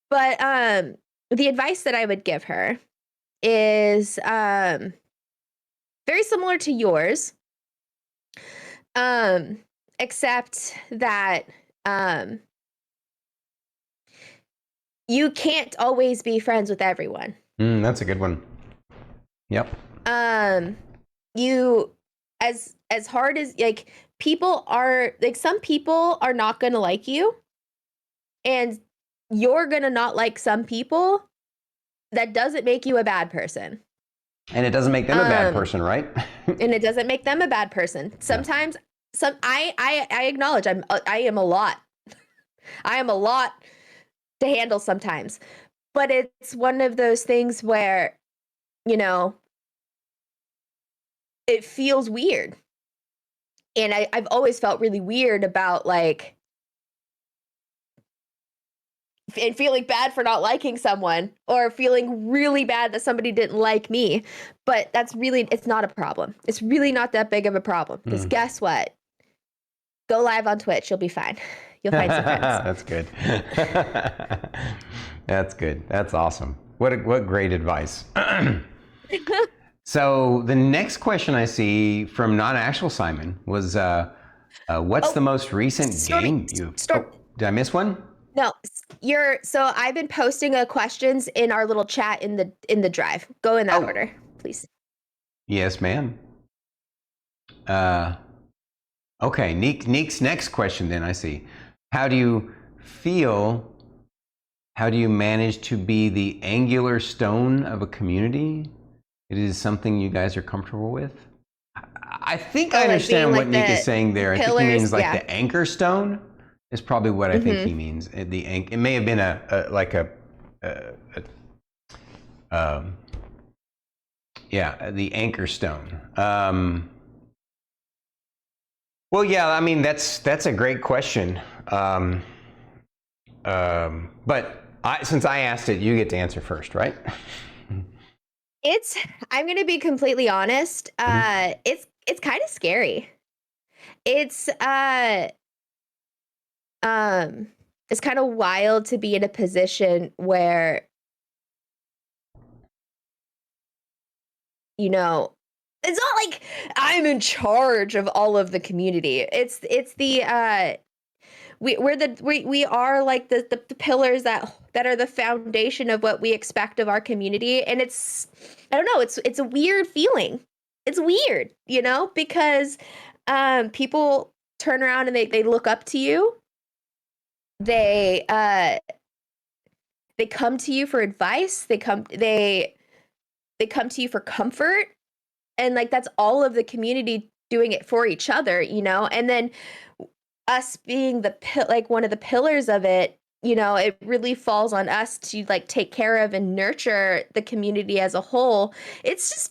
But the advice that I would give her is very similar to yours, except that you can't always be friends with everyone. That's a good one. Yep. You, as hard as like people are, like some people are not gonna like you, and you're gonna not like some people. That doesn't make you a bad person. And it doesn't make them a bad person, right? And it doesn't make them a bad person. Sometimes I acknowledge I am a lot. I am a lot to handle sometimes. But it's one of those things where, you know, it feels weird. And I've always felt really weird about like, and feeling bad for not liking someone, or feeling really bad that somebody didn't like me. But that's really, it's not a problem. It's really not that big of a problem. Because guess what? Go live on Twitch. You'll be fine. You'll find some friends. That's good. That's good. That's awesome. What great advice. So the next question I see from non-actual Simon was, what's the most recent game you... did I miss one? No, so I've been posting questions in our little chat in the drive. Go in that order, please. Yes, ma'am. Okay, Neek's next question then I see. How do you manage to be the angular stone of a community? It is something you guys are comfortable with? I think I understand what Nick is saying there. I think he means like the anchor stone is probably what I think he means. It may have been the anchor stone. Well, yeah, I mean that's a great question. But since I asked it, you get to answer first, right? I'm going to be completely honest. It's kind of scary. It's kind of wild to be in a position where, you know, it's not like I'm in charge of all of the community. It's the we are like the pillars that are the foundation of what we expect of our community. And it's, I don't know, it's a weird feeling. It's weird, you know, because people turn around and they look up to you. They come to you for advice. They come to you for comfort. And like that's all of the community doing it for each other, you know? And then us being one of the pillars of it, it really falls on us to like take care of and nurture the community as a whole. It's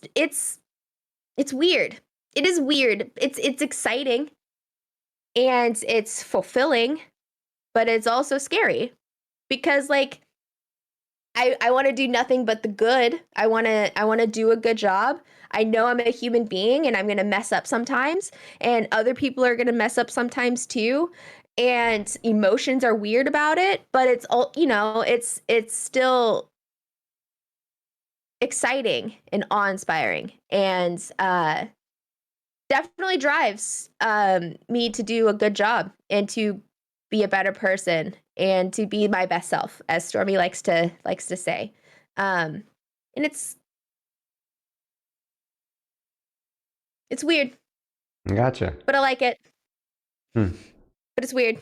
weird. It is weird. It's exciting and it's fulfilling, but it's also scary because like I want to do nothing but the good. I want to do a good job. I know I'm a human being and I'm going to mess up sometimes, and other people are going to mess up sometimes too. And emotions are weird about it, but it's all, it's still exciting and awe-inspiring, and definitely drives me to do a good job and to be a better person and to be my best self, as Stormy likes to say. And it's weird, Gotcha. but I like it. Hmm. But it's weird.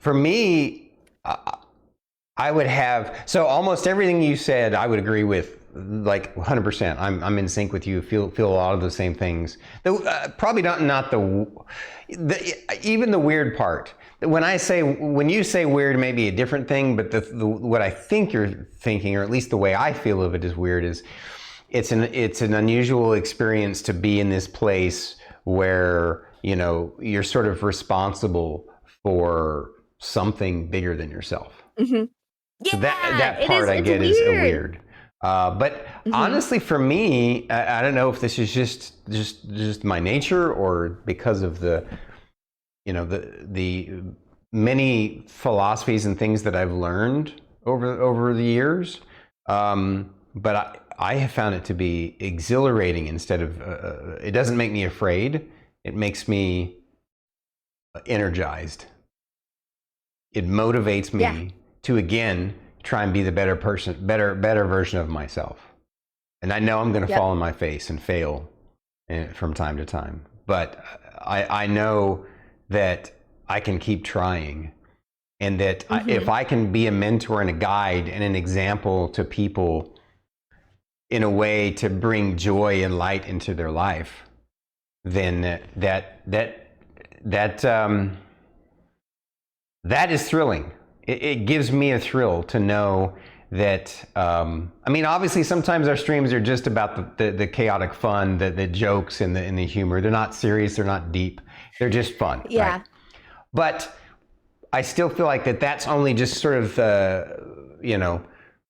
For me, I would have, so almost everything you said, I would agree with, like 100%. I'm in sync with you. Feel a lot of the same things. Probably not even the weird part. When you say weird, maybe a different thing, but what I think you're thinking, or at least the way I feel of it is weird, is it's an unusual experience to be in this place where, you're sort of responsible for something bigger than yourself. Mm-hmm. Yeah, so that part I get is weird. But honestly, for me, I don't know if this is just my nature or because of the many philosophies and things that I've learned over the years. But I have found it to be exhilarating instead of, it doesn't make me afraid. It makes me energized. It motivates me to, again, try and be the better person, better version of myself. And I know I'm going to fall on my face and fail from time to time. But I know that I can keep trying, and that if I can be a mentor and a guide and an example to people in a way to bring joy and light into their life, then that is thrilling. It gives me a thrill to know that, obviously sometimes our streams are just about the chaotic fun, the jokes and the humor. They're not serious, they're not deep, they're just fun. Yeah. Right? But I still feel like that's only just sort of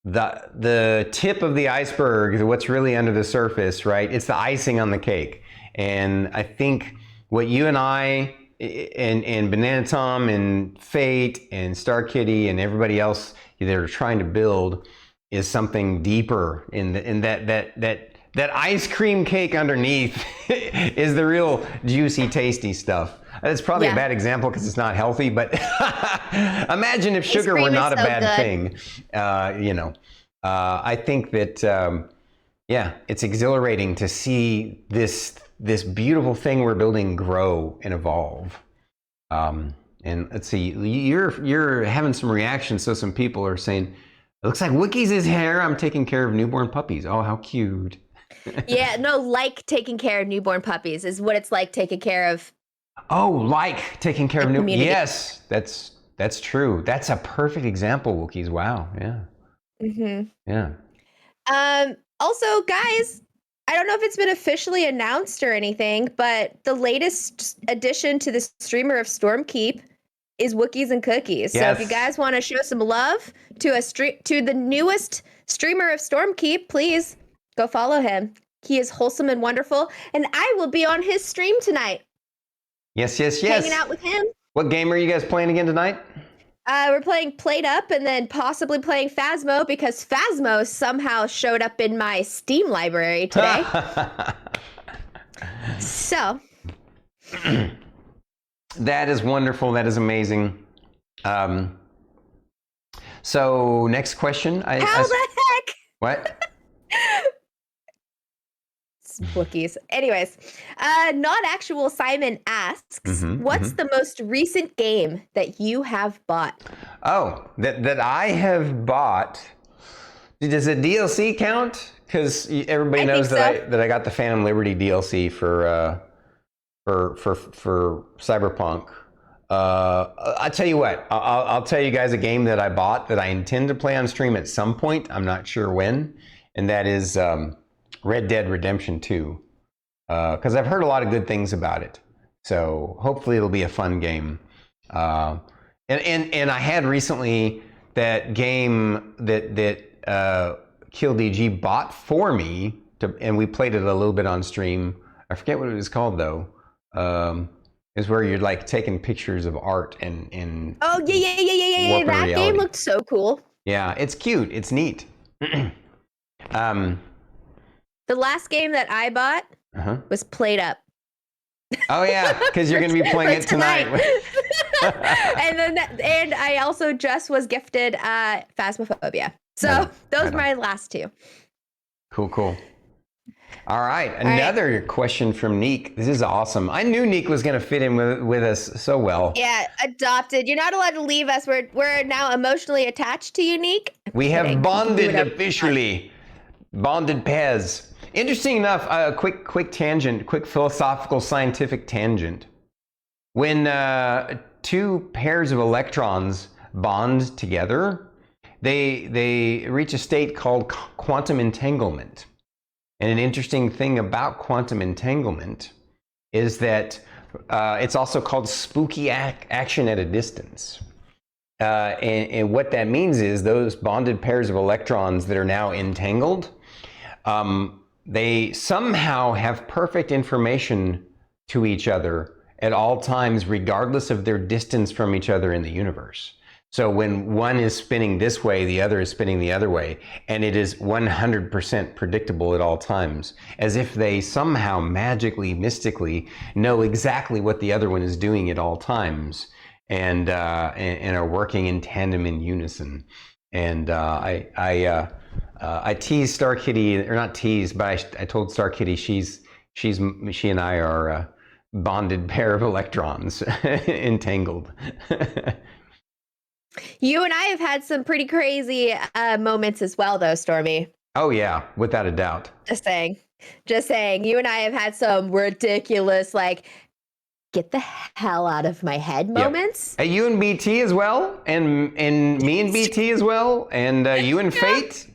the tip of the iceberg, what's really under the surface, right? It's the icing on the cake. And I think what you and I and Banana Tom and Fate and Star Kitty and everybody else that are trying to build is something deeper in that ice cream cake underneath is the real juicy, tasty stuff. That's probably a bad example because it's not healthy, but imagine if sugar were not a bad thing. I think that, it's exhilarating to see this beautiful thing we're building grow and evolve. And let's see, you're having some reactions. So some people are saying, it looks like Wookiees' hair. I'm taking care of newborn puppies. Oh, how cute. Yeah, no, like taking care of newborn puppies is what it's like taking care of. Oh, like taking care of newborn. Yes, that's true. That's a perfect example, Wookiees. Wow. Yeah. Yeah. Also, guys, I don't know if it's been officially announced or anything, but the latest addition to the streamer of StormKeep is Wookiees and Cookies. Yes. So if you guys want to show some love to the newest streamer of StormKeep, please go follow him. He is wholesome and wonderful, and I will be on his stream tonight. Yes. Hanging out with him. What game are you guys playing again tonight? We're playing Played Up and then possibly playing Phasmo, because Phasmo somehow showed up in my Steam library today. So. That is wonderful. That is amazing. So next question. How the heck? What? Wookiees. Anyways, Not Actual Simon asks, what's the most recent game that you have bought? Oh, that I have bought. Does a DLC count? Because everybody knows that I got the Phantom Liberty DLC for for Cyberpunk. I tell you what, I'll tell you guys a game that I bought that I intend to play on stream at some point. I'm not sure when, and that is Red Dead Redemption 2. Because I've heard a lot of good things about it. So hopefully it'll be a fun game. And I had recently that game that KillDG bought for me, and we played it a little bit on stream. I forget what it was called though. Is where you're like taking pictures of art and Oh yeah. That reality. Game looked so cool. Yeah, it's cute. It's neat. The last game that I bought was Played Up. Oh yeah, because you're going to be playing it tonight. and I also just was gifted Phasmophobia. So those are my last two. Cool. All right, another question from Neek. This is awesome. I knew Neek was going to fit in with us so well. Yeah, adopted. You're not allowed to leave us. We're now emotionally attached to you, Neek. We have bonded officially. Bonded pairs. Interesting enough, a quick tangent, quick philosophical scientific tangent. When two pairs of electrons bond together, they reach a state called quantum entanglement. And an interesting thing about quantum entanglement is that it's also called spooky action at a distance. And what that means is those bonded pairs of electrons that are now entangled, they somehow have perfect information to each other at all times, regardless of their distance from each other in the universe. So when one is spinning this way, the other is spinning the other way, and it is 100% predictable at all times, as if they somehow magically, mystically know exactly what the other one is doing at all times, and are working in tandem in unison. And I teased Star Kitty, or not teased, but I told Star Kitty she and I are a bonded pair of electrons, entangled. You and I have had some pretty crazy moments as well, though, Stormy. Oh yeah, without a doubt. Just saying. You and I have had some ridiculous, like, get the hell out of my head moments. Yep. You and BT as well, and me and BT as well, and you and Fate.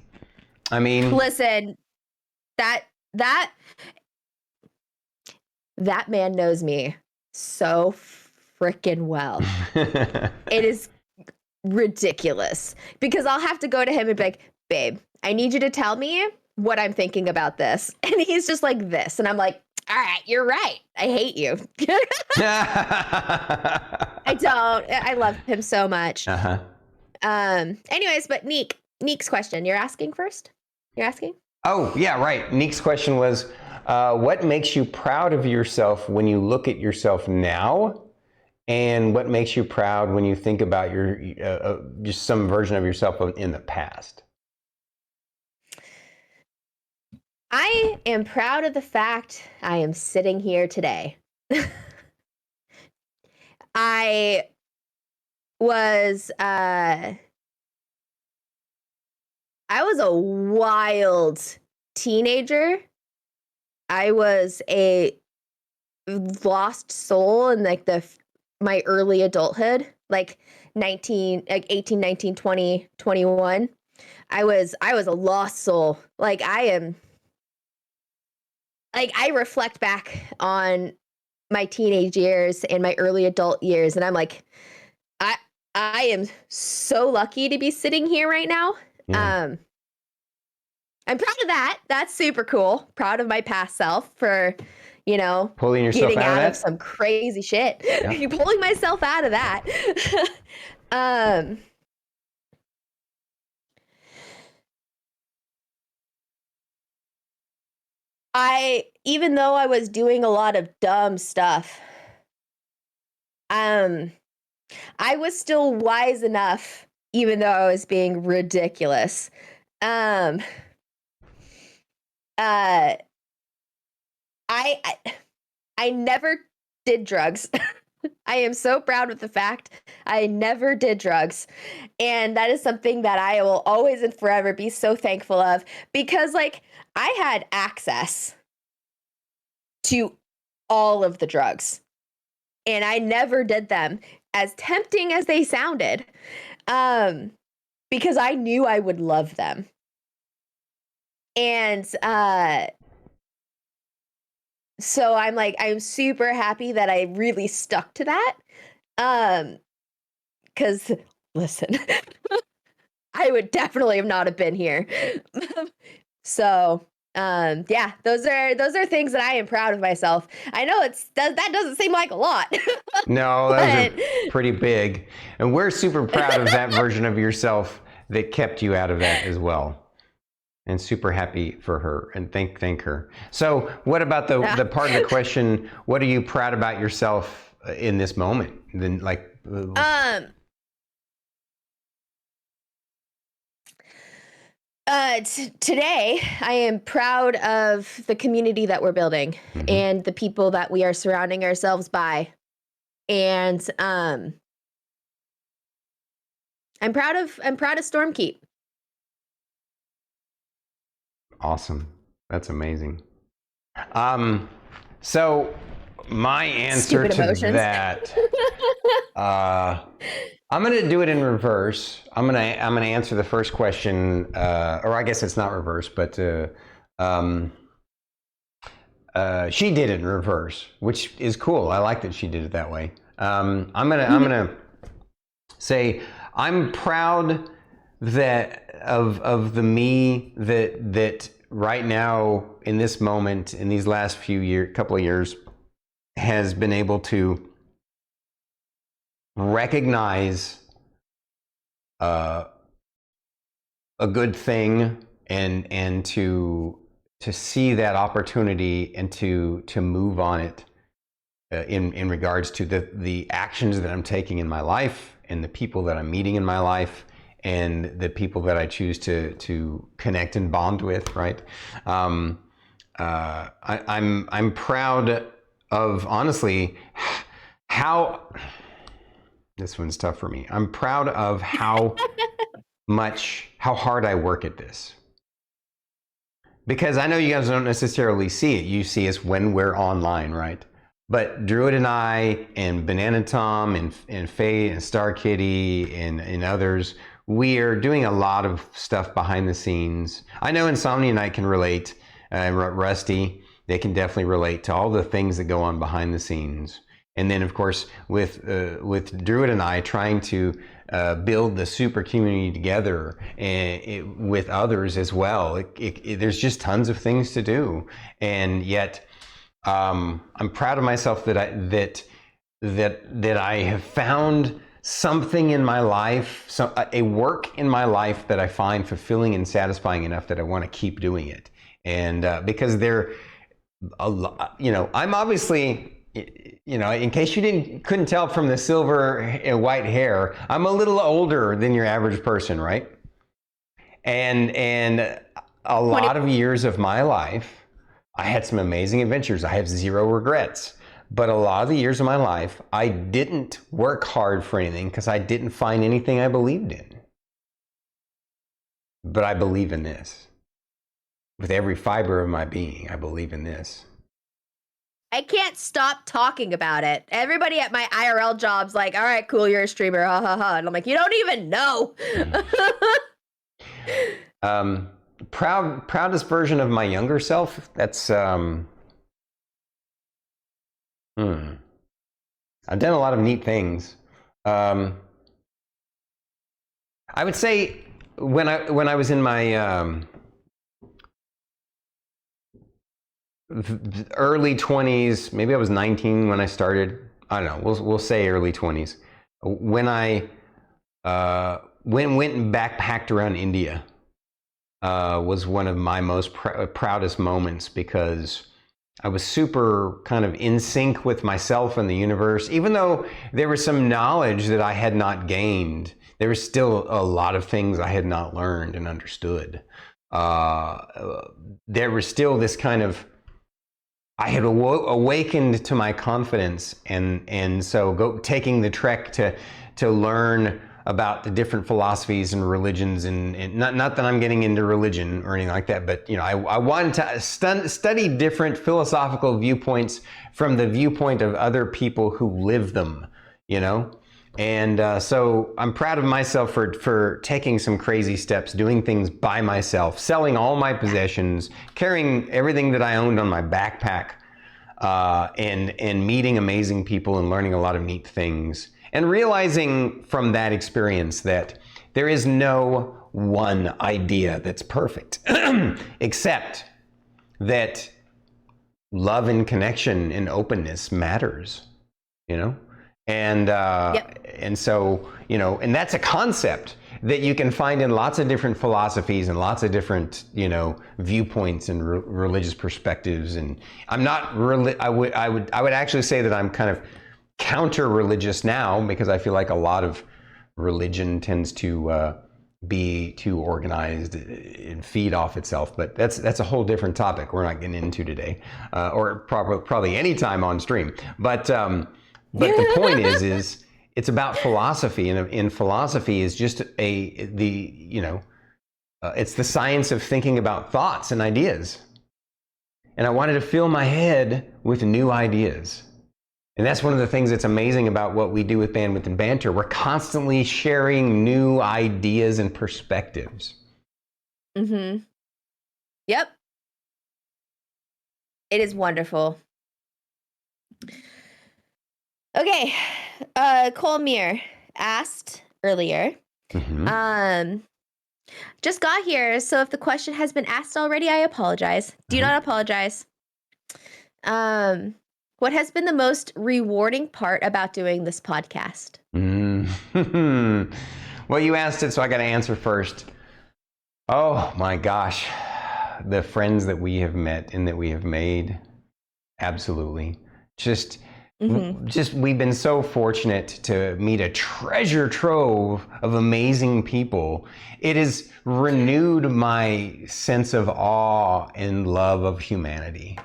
I mean, listen, that man knows me so freaking well. It is ridiculous because I'll have to go to him and be like, babe, I need you to tell me what I'm thinking about this. And he's just like this. And I'm like, all right, you're right. I hate you. I don't. I love him so much. Anyways, but Neek's question. You're asking first? You're asking? Oh, yeah, right. Neek's question was, what makes you proud of yourself when you look at yourself now? And what makes you proud when you think about your just some version of yourself in the past? I am proud of the fact I am sitting here today. I was a wild teenager. I was a lost soul in like my early adulthood, like 18, 19, 20, 21. I was a lost soul. Like I reflect back on my teenage years and my early adult years, and I'm like, I am so lucky to be sitting here right now. Yeah. I'm proud of that. That's super cool. Proud of my past self for, pulling yourself getting out of that? some crazy shit. Yeah. You're pulling myself out of that. Even though I was doing a lot of dumb stuff, I was still wise enough, even though I was being ridiculous. I never did drugs. I am so proud of the fact I never did drugs. And that is something that I will always and forever be so thankful of, because like I had access to all of the drugs. And I never did them, as tempting as they sounded, because I knew I would love them. And so I'm super happy that I really stuck to that. Because listen, I would definitely have been here. So yeah, those are things that I am proud of myself. I know that doesn't seem like a lot. No, those are pretty big. And we're super proud of that version of yourself that kept you out of that as well. And super happy for her and thank her. So what about the part of the question, what are you proud about yourself in this moment? Then today I am proud of the community that we're building and the people that we are surrounding ourselves by. And I'm proud of StormKeep. Awesome. That's amazing. So my answer to that, I'm going to do it in reverse. I'm going to answer the first question, or I guess it's not reverse, but she did it in reverse, which is cool. I like that she did it that way. I'm gonna say I'm proud that of the me that right now in this moment, in these last couple of years, has been able to recognize a good thing and to see that opportunity and to move on it in regards to the actions that I'm taking in my life and the people that I'm meeting in my life and the people that I choose to connect and bond with, right? I'm proud of, honestly, how, this one's tough for me. I'm proud of how hard I work at this. Because I know you guys don't necessarily see it. You see us when we're online, right? But Druid and I and Banana Tom and Faye and Star Kitty and others, we are doing a lot of stuff behind the scenes. I know Insomnia and I can relate, Rusty, they can definitely relate to all the things that go on behind the scenes. And then, of course, with Druid and I trying to build the super community together and with others as well. There's just tons of things to do, and yet I'm proud of myself that I have found something in my life, a work in my life that I find fulfilling and satisfying enough that I want to keep doing it. And because I'm obviously, in case you couldn't tell from the silver and white hair, I'm a little older than your average person, right? And a lot of years of my life, I had some amazing adventures. I have zero regrets. But a lot of the years of my life, I didn't work hard for anything because I didn't find anything I believed in. But I believe in this. With every fiber of my being, I believe in this. I can't stop talking about it. Everybody at my IRL job's like, all right, cool, you're a streamer, ha ha ha. And I'm like, you don't even know. Proudest version of my younger self, that's I've done a lot of neat things. I would say when I was in my early 20s, maybe I was 19 when I started. I don't know. We'll say early 20s. When I went and backpacked around India was one of my most proudest moments, because I was super kind of in sync with myself and the universe. Even though there was some knowledge that I had not gained, there was still a lot of things I had not learned and understood. There was still this kind of, I had awakened to my confidence, and so taking the trek to learn about the different philosophies and religions, and not that I'm getting into religion or anything like that, but I wanted to study different philosophical viewpoints from the viewpoint of other people who live them, And so I'm proud of myself for taking some crazy steps, doing things by myself, selling all my possessions, carrying everything that I owned on my backpack, and meeting amazing people and learning a lot of neat things. And realizing from that experience that there is no one idea that's perfect, except that love and connection and openness matters, And and so, and that's a concept that you can find in lots of different philosophies and lots of different, viewpoints and religious perspectives. And I'm not really, I would actually say that I'm kind of counter-religious now, because I feel like a lot of religion tends to be too organized and feed off itself. But that's a whole different topic we're not getting into today, or probably any time on stream. But the point is it's about philosophy, and in philosophy is just it's the science of thinking about thoughts and ideas. And I wanted to fill my head with new ideas. And that's one of the things that's amazing about what we do with Bandwidth and Banter. We're constantly sharing new ideas and perspectives. Mm-hmm. Yep. It is wonderful. Okay. Cole Meir asked earlier. Mm-hmm. Just got here, so if the question has been asked already, I apologize. Do not apologize. What has been the most rewarding part about doing this podcast? Well, you asked it, so I got to answer first. Oh my gosh, the friends that we have met and that we have made, absolutely. Just we've been so fortunate to meet a treasure trove of amazing people. It has renewed my sense of awe and love of humanity.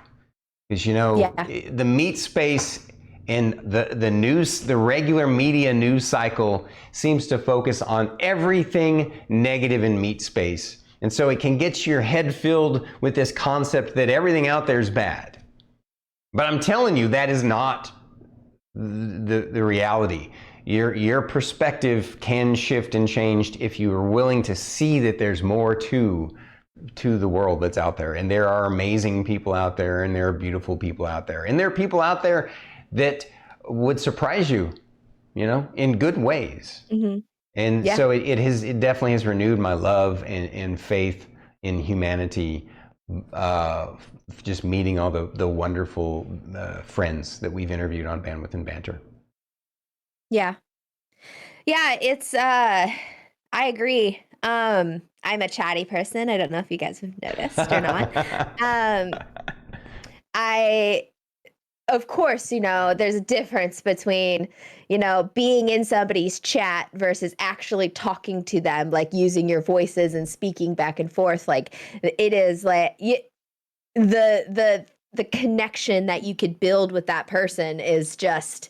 Because the meat space and the regular media news cycle seems to focus on everything negative in meat space. And so it can get your head filled with this concept that everything out there is bad. But I'm telling you, that is not the reality. Your perspective can shift and change if you are willing to see that there's more to the world that's out there. And there are amazing people out there, and there are beautiful people out there, and there are people out there that would surprise you, in good ways. And so it definitely has renewed my love and faith in humanity, just meeting all the wonderful friends that we've interviewed on Bandwidth and Banter. Yeah, it's I agree. I'm a chatty person. I don't know if you guys have noticed or not. Of course, there's a difference between, being in somebody's chat versus actually talking to them, like using your voices and speaking back and forth. Like, it is like the connection that you could build with that person is just,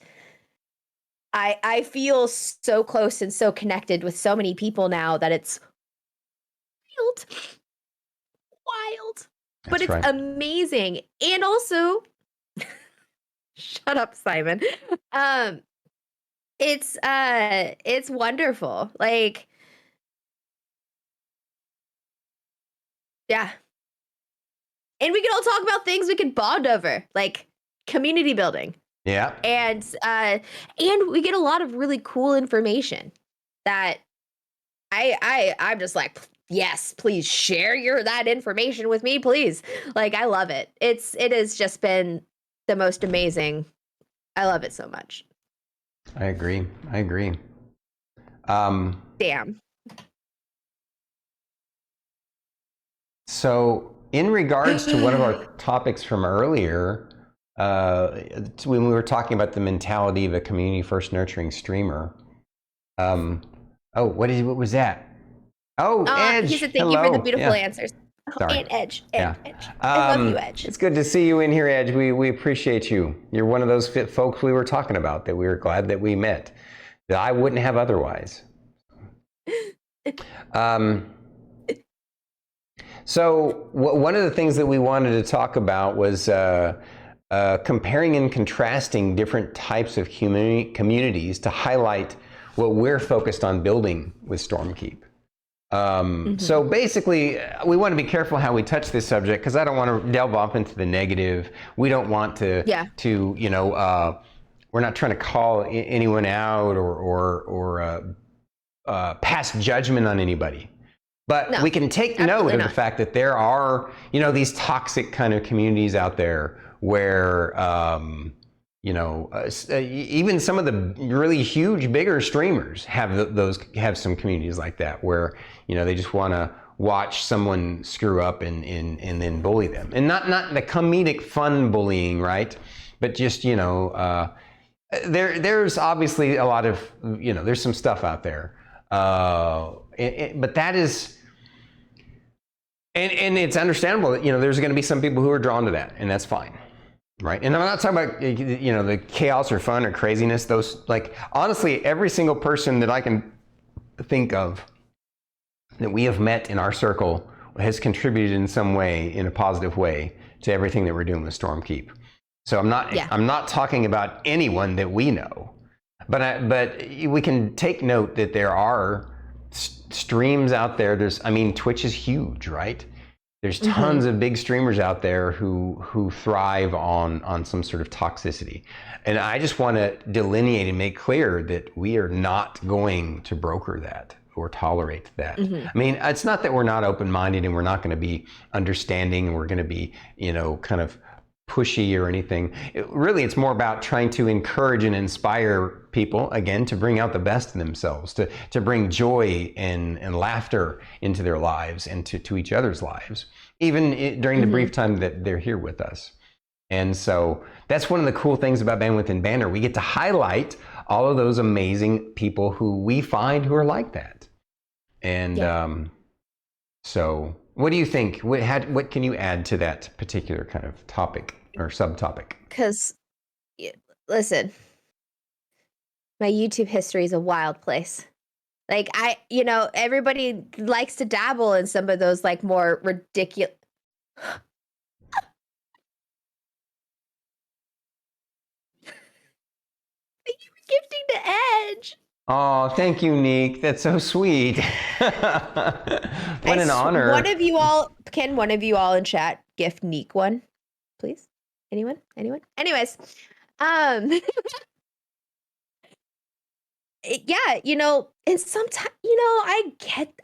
I feel so close and so connected with so many people now that it's wild, but it's amazing. And also, shut up, Simon. It's wonderful. Like, yeah. And we can all talk about things we can bond over, like community building. Yeah. And we get a lot of really cool information that I'm just like, yes, please share that information with me, please. Like, I love it. It has just been the most amazing. I love it so much. I agree. Damn. So in regards to one of our topics from earlier, when we were talking about the mentality of a community first nurturing streamer. What was that? Oh, Edge. He said thank you for the beautiful answers. Sorry. And Edge. Edge. I love you, Edge. It's good to see you in here, Edge. We appreciate you. You're one of those folks we were talking about that we were glad that we met, that I wouldn't have otherwise. So one of the things that we wanted to talk about was comparing and contrasting different types of communities to highlight what we're focused on building with StormKeep. So basically, we want to be careful how we touch this subject because I don't want to delve off into the negative. We don't want to, we're not trying to call anyone out or pass judgment on anybody. But we can take note of the fact that there are, these toxic kind of communities out there where, even some of the really huge, bigger streamers have some communities like that where, they just want to watch someone screw up and then bully them. And not the comedic fun bullying, right? But just, there's obviously a lot of, there's some stuff out there. But that is, and it's understandable that, there's going to be some people who are drawn to that, and that's fine. Right. And I'm not talking about, the chaos or fun or craziness. Those, honestly, every single person that I can think of that we have met in our circle has contributed in some way, in a positive way, to everything that we're doing with StormKeep. So I'm not talking about anyone that we know, but we can take note that there are streams out there. Twitch is huge, right? There's tons of big streamers out there who thrive on some sort of toxicity. And I just want to delineate and make clear that we are not going to broker that or tolerate that. It's not that we're not open-minded and we're not going to be understanding and we're going to be, kind of pushy or anything. It's more about trying to encourage and inspire people, again, to bring out the best in themselves, to bring joy and laughter into their lives and to each other's lives, even during the brief time that they're here with us. And so that's one of the cool things about Bandwidth and Banter. We get to highlight all of those amazing people who we find who are like that. And so what do you think? What can you add to that particular kind of topic or subtopic? Because, listen, my YouTube history is a wild place. Everybody likes to dabble in some of those more ridiculous. Thank you for gifting to Edge. Oh, thank you, Neek. That's so sweet. What an honor. One of you all in chat gift Neek one, please? Anyone? Anyways, and sometimes,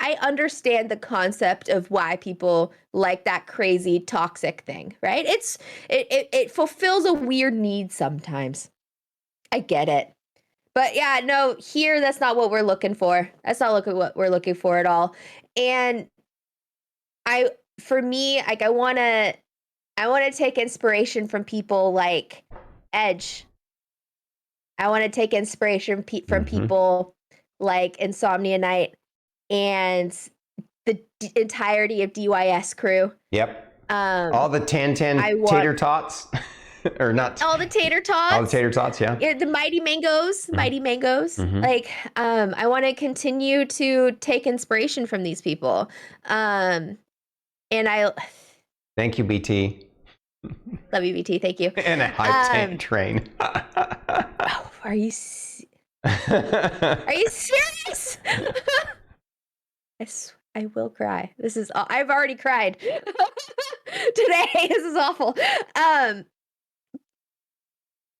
I understand the concept of why people like that crazy toxic thing, right? It fulfills a weird need sometimes. I get it. But here, that's not what we're looking for. That's not what we're looking for at all. And I want to take inspiration from people like Edge. I want to take inspiration from people like Insomnia Night and the entirety of DYS crew. Yep. All the tater tots. Or not all the tater tots. All the tater tots, yeah. The mighty mangoes. I want to continue to take inspiration from these people. And I thank you, BT. Love you, BT. Thank you. And a hype tank train. Are you serious? I will cry. I've already cried today. This is awful.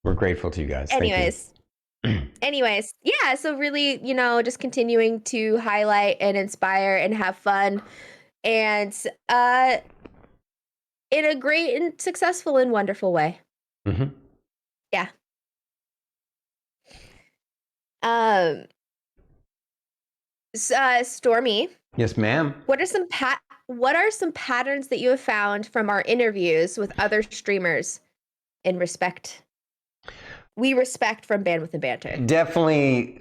We're grateful to you guys. Anyways, so really, just continuing to highlight and inspire and have fun, and in a great and successful and wonderful way. Yeah. Stormy. Yes, ma'am. What are some patterns that you have found from our interviews with other streamers in respect? We respect from Bandwidth and Banter. Definitely,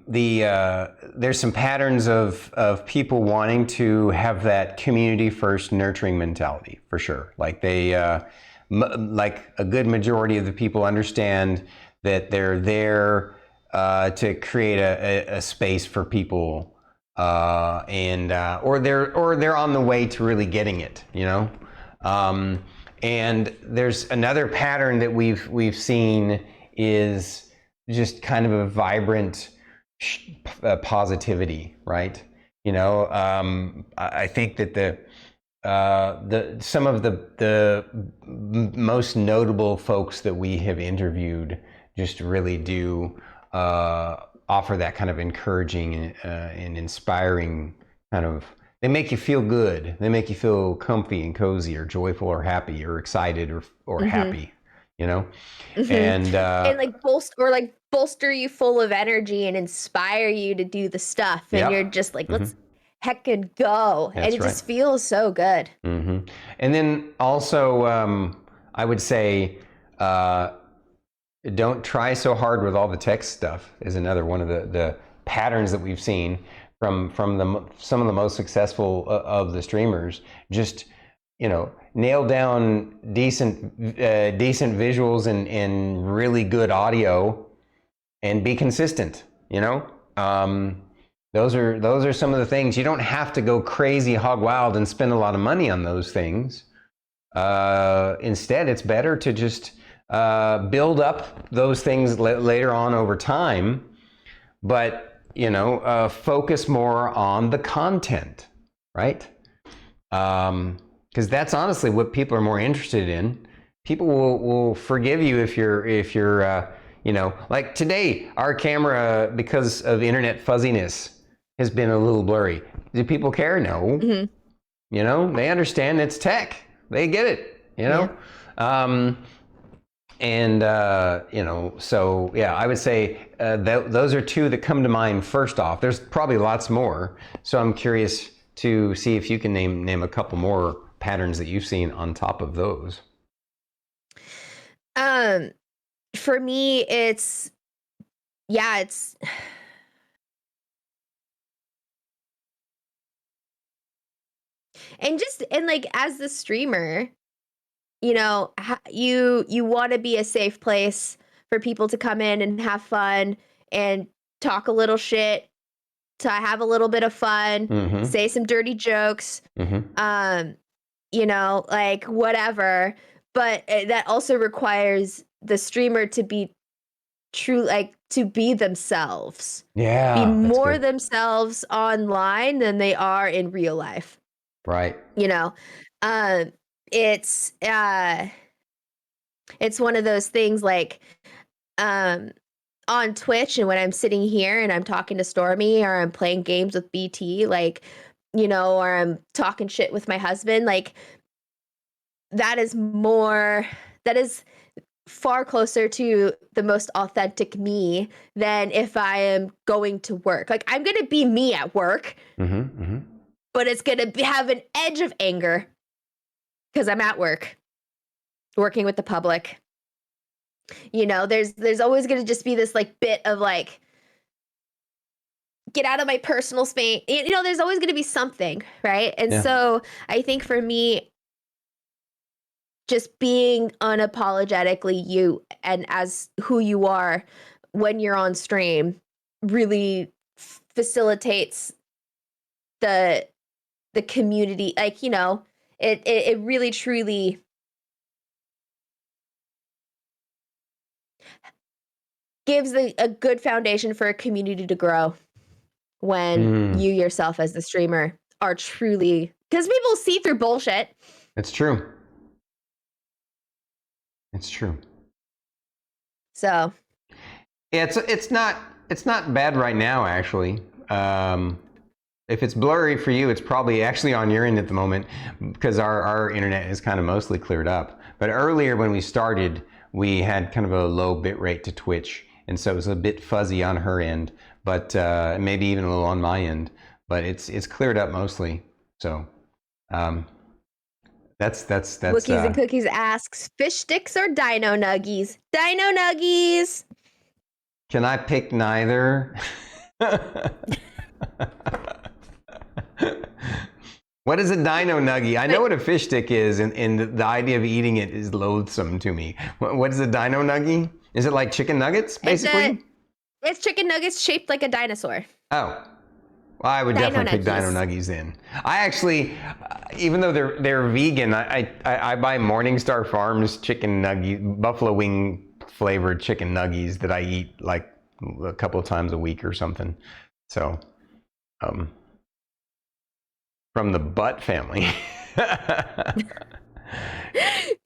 there's some patterns of people wanting to have that community first nurturing mentality for sure. Like like a good majority of the people understand that they're there to create a space for people or they're on the way to really getting it, you know. And there's another pattern that we've seen is just kind of a vibrant positivity, right? You know, I think that some of the most notable folks that we have interviewed just really do offer that kind of encouraging and inspiring kind of. They make you feel good. They make you feel comfy and cozy, or joyful, or happy, or excited, or happy. You know, and like bolster you full of energy and inspire you to do the stuff, and you're just like, let's heckin' go. That's and it just feels so good. And then also, I would say, don't try so hard with all the text stuff is another one of the patterns that we've seen from some of the most successful of the streamers. Just, you know, nail down decent visuals and really good audio, and be consistent. You know, those are some of the things. You don't have to go crazy hog wild and spend a lot of money on those things. Instead, it's better to just build up those things later on over time, but you know, focus more on the content, right? Because that's honestly what people are more interested in. People will forgive you if you're you know, like today, our camera, because of internet fuzziness, has been a little blurry. Do people care? No. You know, they understand it's tech. They get it, you know? You know, so yeah, I would say those are two that come to mind first off. There's probably lots more. So I'm curious to see if you can name a couple more patterns that you've seen on top of those. For me, it's and like, as the streamer, you know, you want to be a safe place for people to come in and have fun and talk a little shit, to have a little bit of fun, say some dirty jokes, you know, like whatever. But that also requires the streamer to be true, like to be themselves. Yeah. Be more themselves online than they are in real life. Right. You know, it's one of those things, like on Twitch, and when I'm sitting here and I'm talking to Stormy, or I'm playing games with BT, like, you know, or I'm talking shit with my husband, like that is far closer to the most authentic me than if I am going to work. Like, I'm going to be me at work, but it's going to have an edge of anger because I'm at work, working with the public. You know, there's always going to just be this like bit of like, get out of my personal space. You know, there's always going to be something, right? And so I think for me, just being unapologetically you and as who you are when you're on stream really facilitates the community. Like, you know, it really truly gives a good foundation for a community to grow when you yourself as the streamer are truly, because people see through bullshit. It's true. It's true. So yeah, it's not bad right now, actually. If it's blurry for you, it's probably actually on your end at the moment, because our internet is kind of mostly cleared up. But earlier when we started, we had kind of a low bit rate to Twitch, and so it was a bit fuzzy on her end, but maybe even a little on my end. But it's cleared up mostly. So that's Wookies and Cookies asks, fish sticks or dino nuggies? Dino nuggies. Can I pick neither? What is a dino nuggie? I know what a fish stick is, and the idea of eating it is loathsome to me. What is a dino nuggie? Is it like chicken nuggets, basically? It's chicken nuggets shaped like a dinosaur. Oh. Well, I would Dino definitely pick Dino Nuggies. Nuggies then. I actually, even though they're vegan, I buy Morningstar Farms chicken nugget, buffalo wing flavored chicken nuggies that I eat like a couple of times a week or something. So, from the Butt family.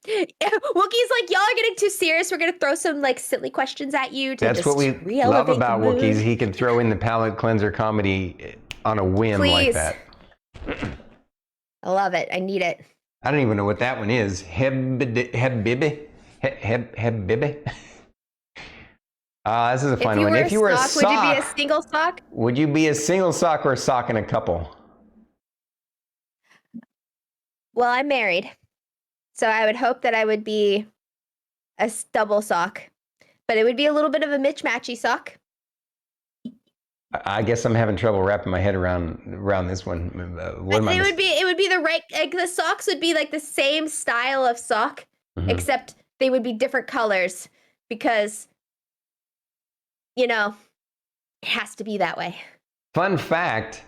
Wookiee's like, y'all are getting too serious. We're gonna throw some like silly questions at you to That's just what we love re-elevate about the mood. Wookiees. He can throw in the palate cleanser comedy on a whim like Please. that. I love it. I need it. I don't even know what that one is. Hebbibi? Hebbibi? This is a fun one. If you were a sock, would you be a single sock? Would you be a single sock or a sock in a couple? Well, I'm married, so I would hope that I would be a double sock, but it would be a little bit of a mismatchy sock. I guess I'm having trouble wrapping my head around this one. It would be the right, like the socks would be like the same style of sock, except they would be different colors because, you know, it has to be that way. Fun fact.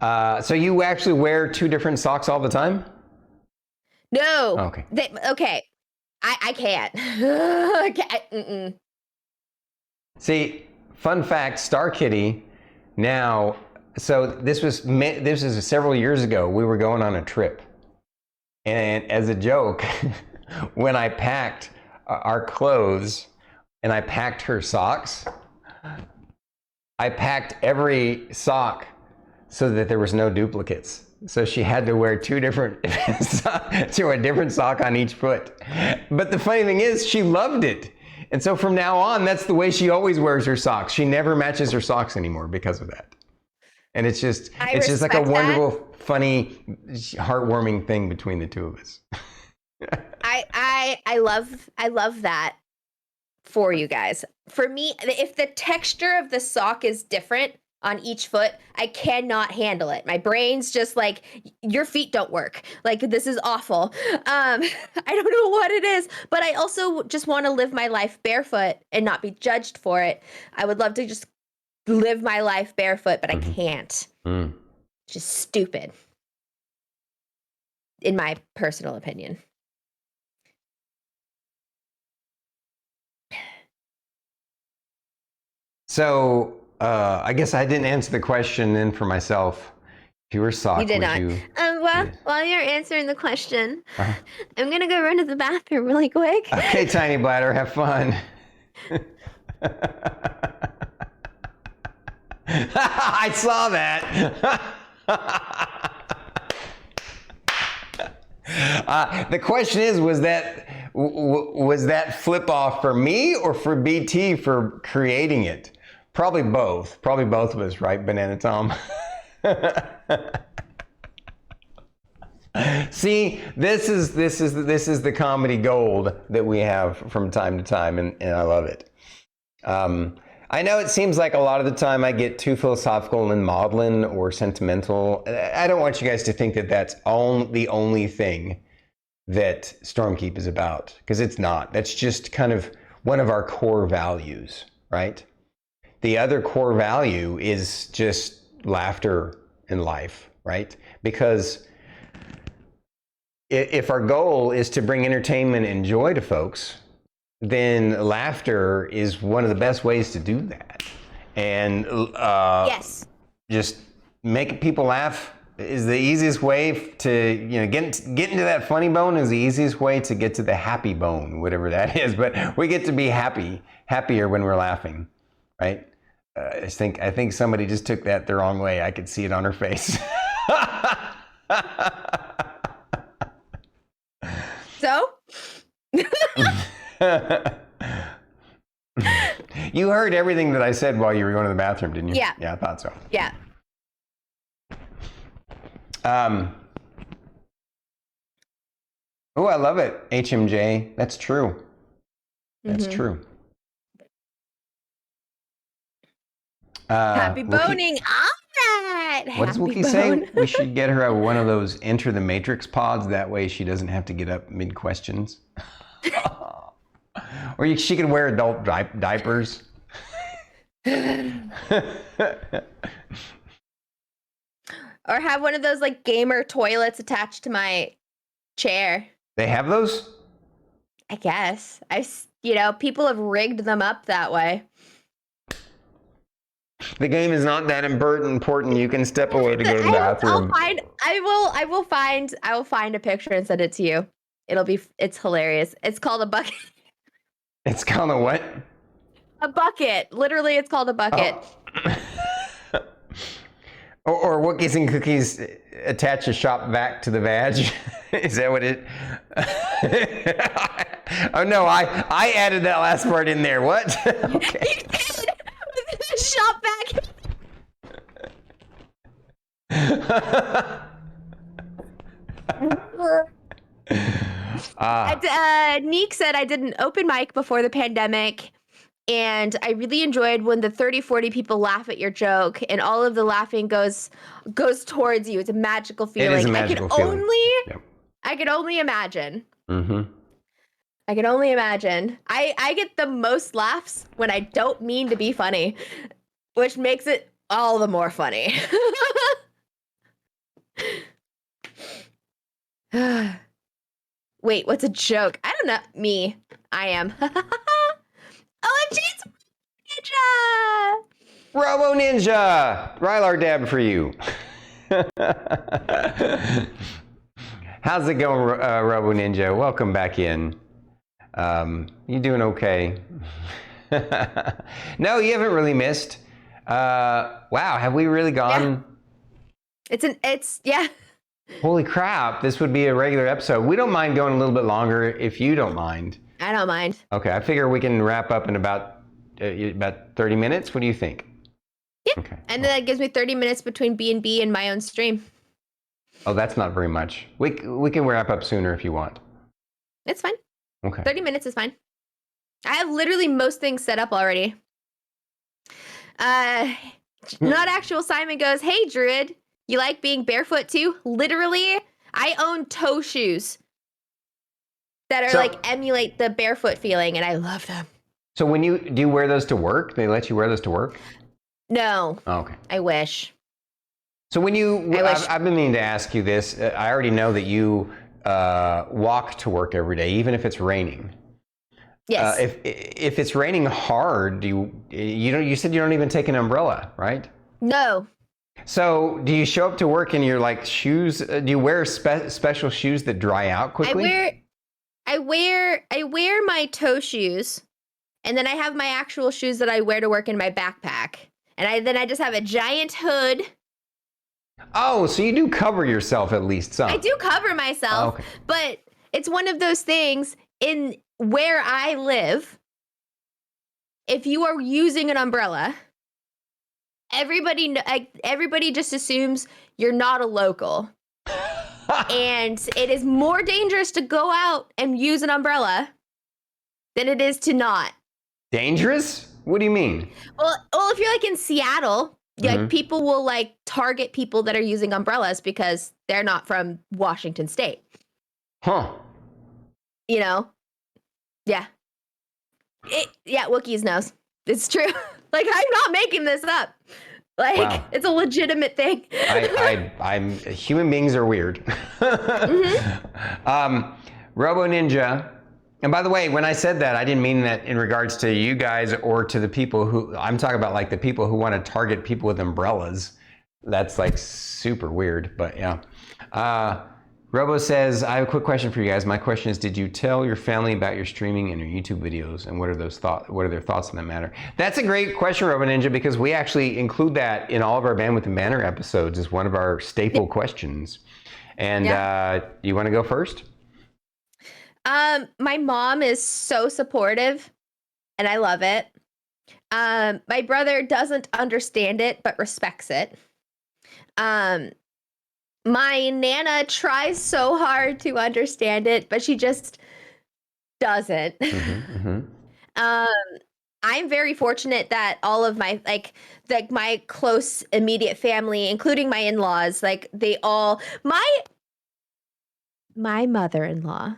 So you actually wear two different socks all the time? No. Okay. Okay. I can't. Mm-mm. See, fun fact, Star Kitty now, so this was several years ago. We were going on a trip. And as a joke, when I packed our clothes and I packed her socks, I packed every sock so that there was no duplicates. So she had to wear two different to a different sock on each foot. But the funny thing is, she loved it. And so from now on, that's the way she always wears her socks. She never matches her socks anymore because of that. And it's just like a wonderful, funny, heartwarming thing between the two of us. I love that for you guys. For me, if the texture of the sock is different on each foot, I cannot handle it. My brain's just like, your feet don't work. Like, this is awful. I don't know what it is, but I also just want to live my life barefoot and not be judged for it. I would love to just live my life barefoot, but I can't. Just stupid, in my personal opinion. So I guess I didn't answer the question then for myself. If you were a sock, You did not. Well, Yeah. while you're answering the question, I'm gonna go run to the bathroom really quick. Okay, Tiny Bladder, have fun. I saw that. The question is, was that flip off for me or for BT for creating it? Probably both. Probably both of us, right, Banana Tom? See, this is the comedy gold that we have from time to time, and I love it. I know it seems like a lot of the time I get too philosophical and maudlin or sentimental. I don't want you guys to think that that's the only thing that StormKeep is about, because it's not. That's just kind of one of our core values, right? The other core value is just laughter in life, right? Because if our goal is to bring entertainment and joy to folks, then laughter is one of the best ways to do that. And Yes. just making people laugh is the easiest way to, get into that funny bone is the easiest way to get to the happy bone, whatever that is. But we get to be happier when we're laughing, right? I think somebody just took that the wrong way. I could see it on her face. So? You heard everything that I said while you were going to the bathroom, didn't you? Yeah. Yeah, I thought so. Yeah. Oh, I love it, HMJ. That's true. That's true. Happy Wookie, boning. All right. what does Wookie say? We should get her one of those Enter the Matrix pods. That way she doesn't have to get up mid-questions. Or she could wear adult diapers. Or have one of those like gamer toilets attached to my chair. They have those? I guess. People have rigged them up that way. The game is not that important. You can step away to go to the bathroom. I will find a picture and send it to you. It's hilarious. It's called a bucket. It's called a what? A bucket. Literally, it's called a bucket. Oh. or Wookiees and Cookies attach a shop vac to the vag. Is that what it? Oh no, I added that last part in there. What? Okay. You did. Shop vac. Neek said I did an open mic before the pandemic, and I really enjoyed when the 30-40 people laugh at your joke and all of the laughing goes towards you. It's a magical feeling. It is a magical feeling. I could only imagine. Mm-hmm. I can only imagine. I get the most laughs when I don't mean to be funny, which makes it all the more funny. Wait, what's a joke? I don't know. Me. I am. OMG, it's Ninja! Robo Ninja! Rylar dab for you. How's it going, Robo Ninja? Welcome back in. You doing okay? No, you haven't really missed. Wow, have we really gone? Yeah. Holy crap, this would be a regular episode. We don't mind going a little bit longer if you don't mind. I don't mind. Okay, I figure we can wrap up in about 30 minutes. What do you think? Yeah. Okay. And then that gives me 30 minutes between B&B and my own stream. Oh, that's not very much. We can wrap up sooner if you want. It's fine. Okay. 30 minutes is fine. I have literally most things set up already. Not actual Simon goes, hey, Druid, you like being barefoot too? Literally, I own toe shoes that are emulate the barefoot feeling, and I love them. So do you wear those to work? They let you wear those to work? No. Oh, okay. I wish. So I've been meaning to ask you this. I already know that you walk to work every day, even if it's raining. Yes. If it's raining hard, you said you don't even take an umbrella, right? No. So do you show up to work in your shoes? Do you wear special shoes that dry out quickly? I wear my toe shoes, and then I have my actual shoes that I wear to work in my backpack, and I just have a giant hood. Oh, so you do cover yourself at least some. I do cover myself, okay. But it's one of those things in where I live. If you are using an umbrella, everybody just assumes you're not a local. And it is more dangerous to go out and use an umbrella than it is to not. Dangerous? What do you mean? Well, if you're in Seattle, people will target people that are using umbrellas because they're not from Washington State. Huh. Yeah. Wookiees knows. It's true. I'm not making this up. Wow. It's a legitimate thing. Human beings are weird. Mm-hmm. Robo Ninja. And by the way, when I said that, I didn't mean that in regards to you guys or to the people who, I'm talking about the people who want to target people with umbrellas. That's super weird, but yeah. Robo says, I have a quick question for you guys. My question is, did you tell your family about your streaming and your YouTube videos, and what are their thoughts on that matter? That's a great question, Robo Ninja, because we actually include that in all of our Bandwidth and Banter episodes as one of our staple questions. And you want to go first? My mom is so supportive, and I love it. My brother doesn't understand it, but respects it. My Nana tries so hard to understand it, but she just doesn't. Mm-hmm, mm-hmm. I'm very fortunate that all of my my close immediate family, including my in-laws, they all my mother-in-law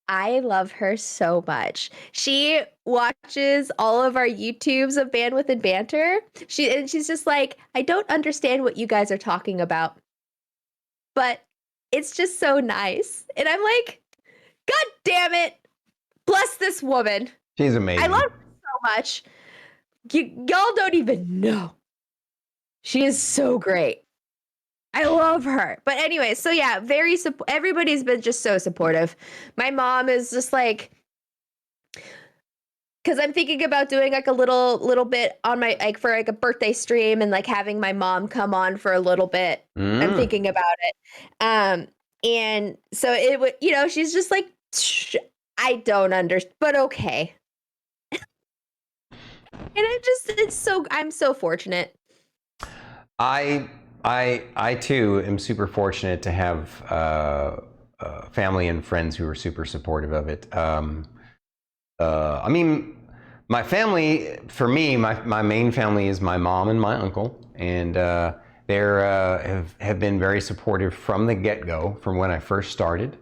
I love her so much. She watches all of our YouTubes of Bandwidth and Banter. She's just like, I don't understand what you guys are talking about, but it's just so nice. And I'm like, God damn it. Bless this woman. She's amazing. I love her so much. Y'all don't even know. She is so great. I love her. But anyway, so yeah, everybody's been just so supportive. My mom is just like, because I'm thinking about doing like a little bit on my like for like a birthday stream and like having my mom come on for a little bit. I'm thinking about it. And so it would, she's just like, I don't understand, but okay. And I'm so fortunate. I too am super fortunate to have family and friends who are super supportive of it. I mean, my family, for me, my main family is my mom and my uncle, and they have been very supportive from the get-go, from when I first started,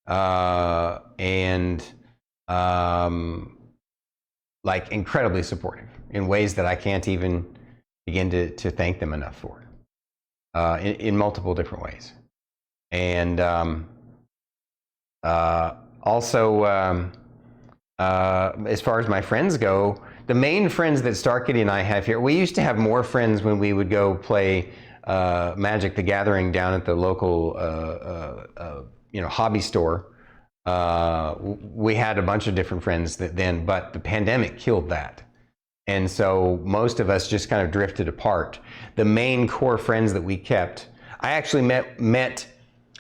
and like incredibly supportive in ways that I can't even begin to thank them enough for. In multiple different ways. And also, as far as my friends go, the main friends that StormKeep and I have here, we used to have more friends when we would go play Magic the Gathering down at the local hobby store. We had a bunch of different friends then, but the pandemic killed that. And so most of us just kind of drifted apart. The main core friends that we kept, I actually met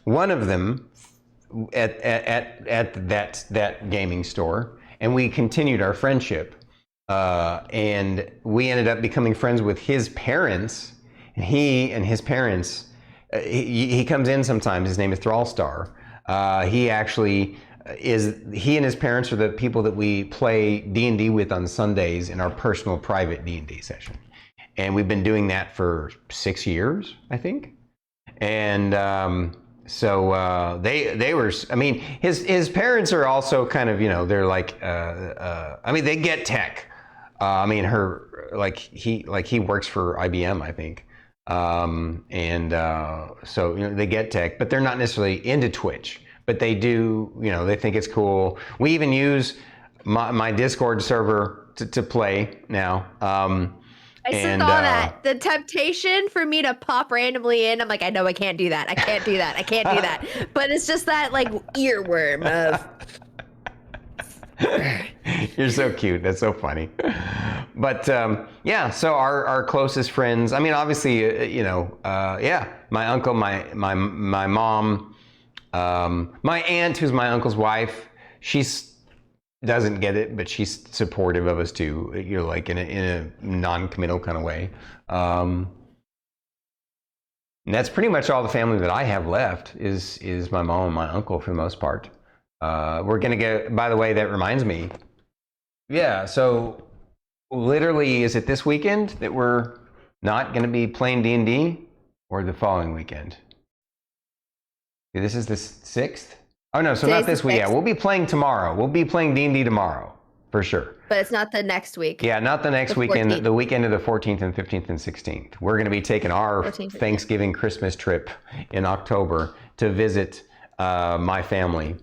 one of them at that gaming store, and we continued our friendship. And we ended up becoming friends with his parents. And he and his parents, he comes in sometimes. His name is Thrallstar. He and his parents are the people that we play D&D with on Sundays in our personal private D&D session. And we've been doing that for 6 years, I think. And so they were, I mean, his parents are also kind of, they're like, I mean, they get tech. I mean, he works for IBM, I think. So, they get tech, but they're not necessarily into Twitch. But they do, they think it's cool. We even use my Discord server to play now. I saw that. The temptation for me to pop randomly in, I'm like, I know I can't do that. I can't do that. I can't do that. But it's just that like earworm of. You're so cute. That's so funny. But yeah, so our closest friends. I mean, obviously, my uncle, my mom. My aunt, who's my uncle's wife, doesn't get it, but she's supportive of us too, like in a non-committal kind of way. And that's pretty much all the family that I have left is my mom and my uncle for the most part. We're gonna get, by the way, that reminds me. Yeah, so literally, is it this weekend that we're not gonna be playing D&D, or the following weekend? This is the 6th? Oh no, so today's not this week. Yeah, we'll be playing tomorrow. We'll be playing D&D tomorrow, for sure. But it's not the next week. Yeah, not the next weekend, 14th. The weekend of the 14th and 15th and 16th. We're going to be taking our Thanksgiving Christmas trip in October to visit my family.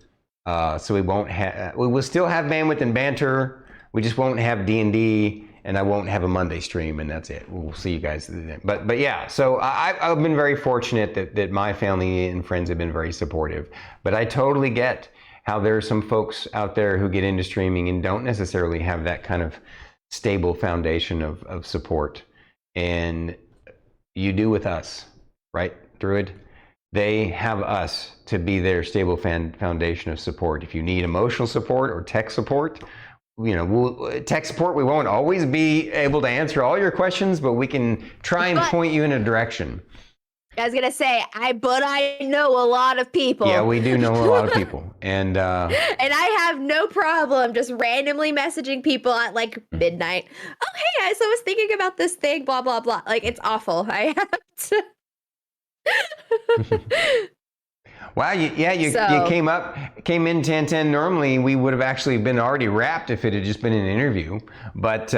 So we will still have Bandwidth and Banter. We just won't have D&D, and I won't have a Monday stream, and that's it. We'll see you guys then. But yeah, so I've been very fortunate that my family and friends have been very supportive. But I totally get how there are some folks out there who get into streaming and don't necessarily have that kind of stable foundation of support. And you do with us, right, Druid? They have us to be their stable foundation of support. If you need emotional support or tech support, tech support, we won't always be able to answer all your questions, but we can try and point you in a direction. I was gonna say, but I know a lot of people. Yeah, we do know a lot of people, and I have no problem just randomly messaging people at like midnight. Oh, hey guys, I was thinking about this thing, blah blah blah. Like, it's awful. I have to. Wow, you came in 10:10. Normally, we would have actually been already wrapped if it had just been an interview. But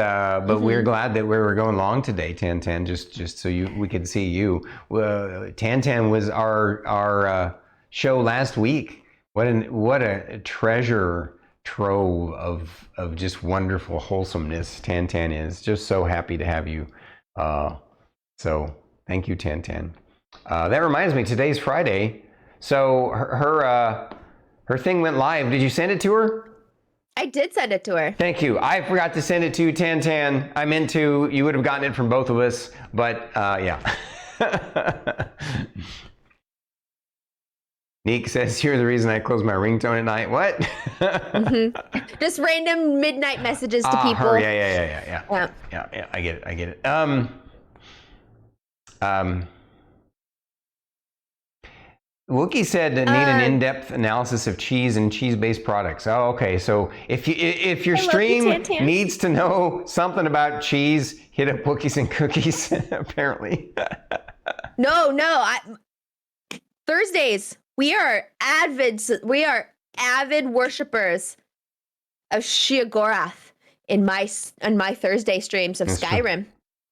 we're glad that we were going long today, 10:10, just so we could see you. 10:10 was our show last week. What a treasure trove of just wonderful wholesomeness 10:10 is. Just so happy to have you. So thank you, 10:10. That reminds me, today's Friday. So her thing went live. Did you send it to her? I did send it to her. Thank you. I forgot to send it to 10:10. I meant to. You would have gotten it from both of us, but yeah. Neek says, "You're the reason I close my ringtone at night." What? Just random midnight messages to people. Her. Yeah. I get it. Wookie said to need an in-depth analysis of cheese and cheese-based products. Oh, okay. So if your stream needs to know something about cheese, hit up Wookies and Cookies. Apparently. No. Thursdays. We are avid worshipers of Sheogorath in my Thursday streams of Skyrim.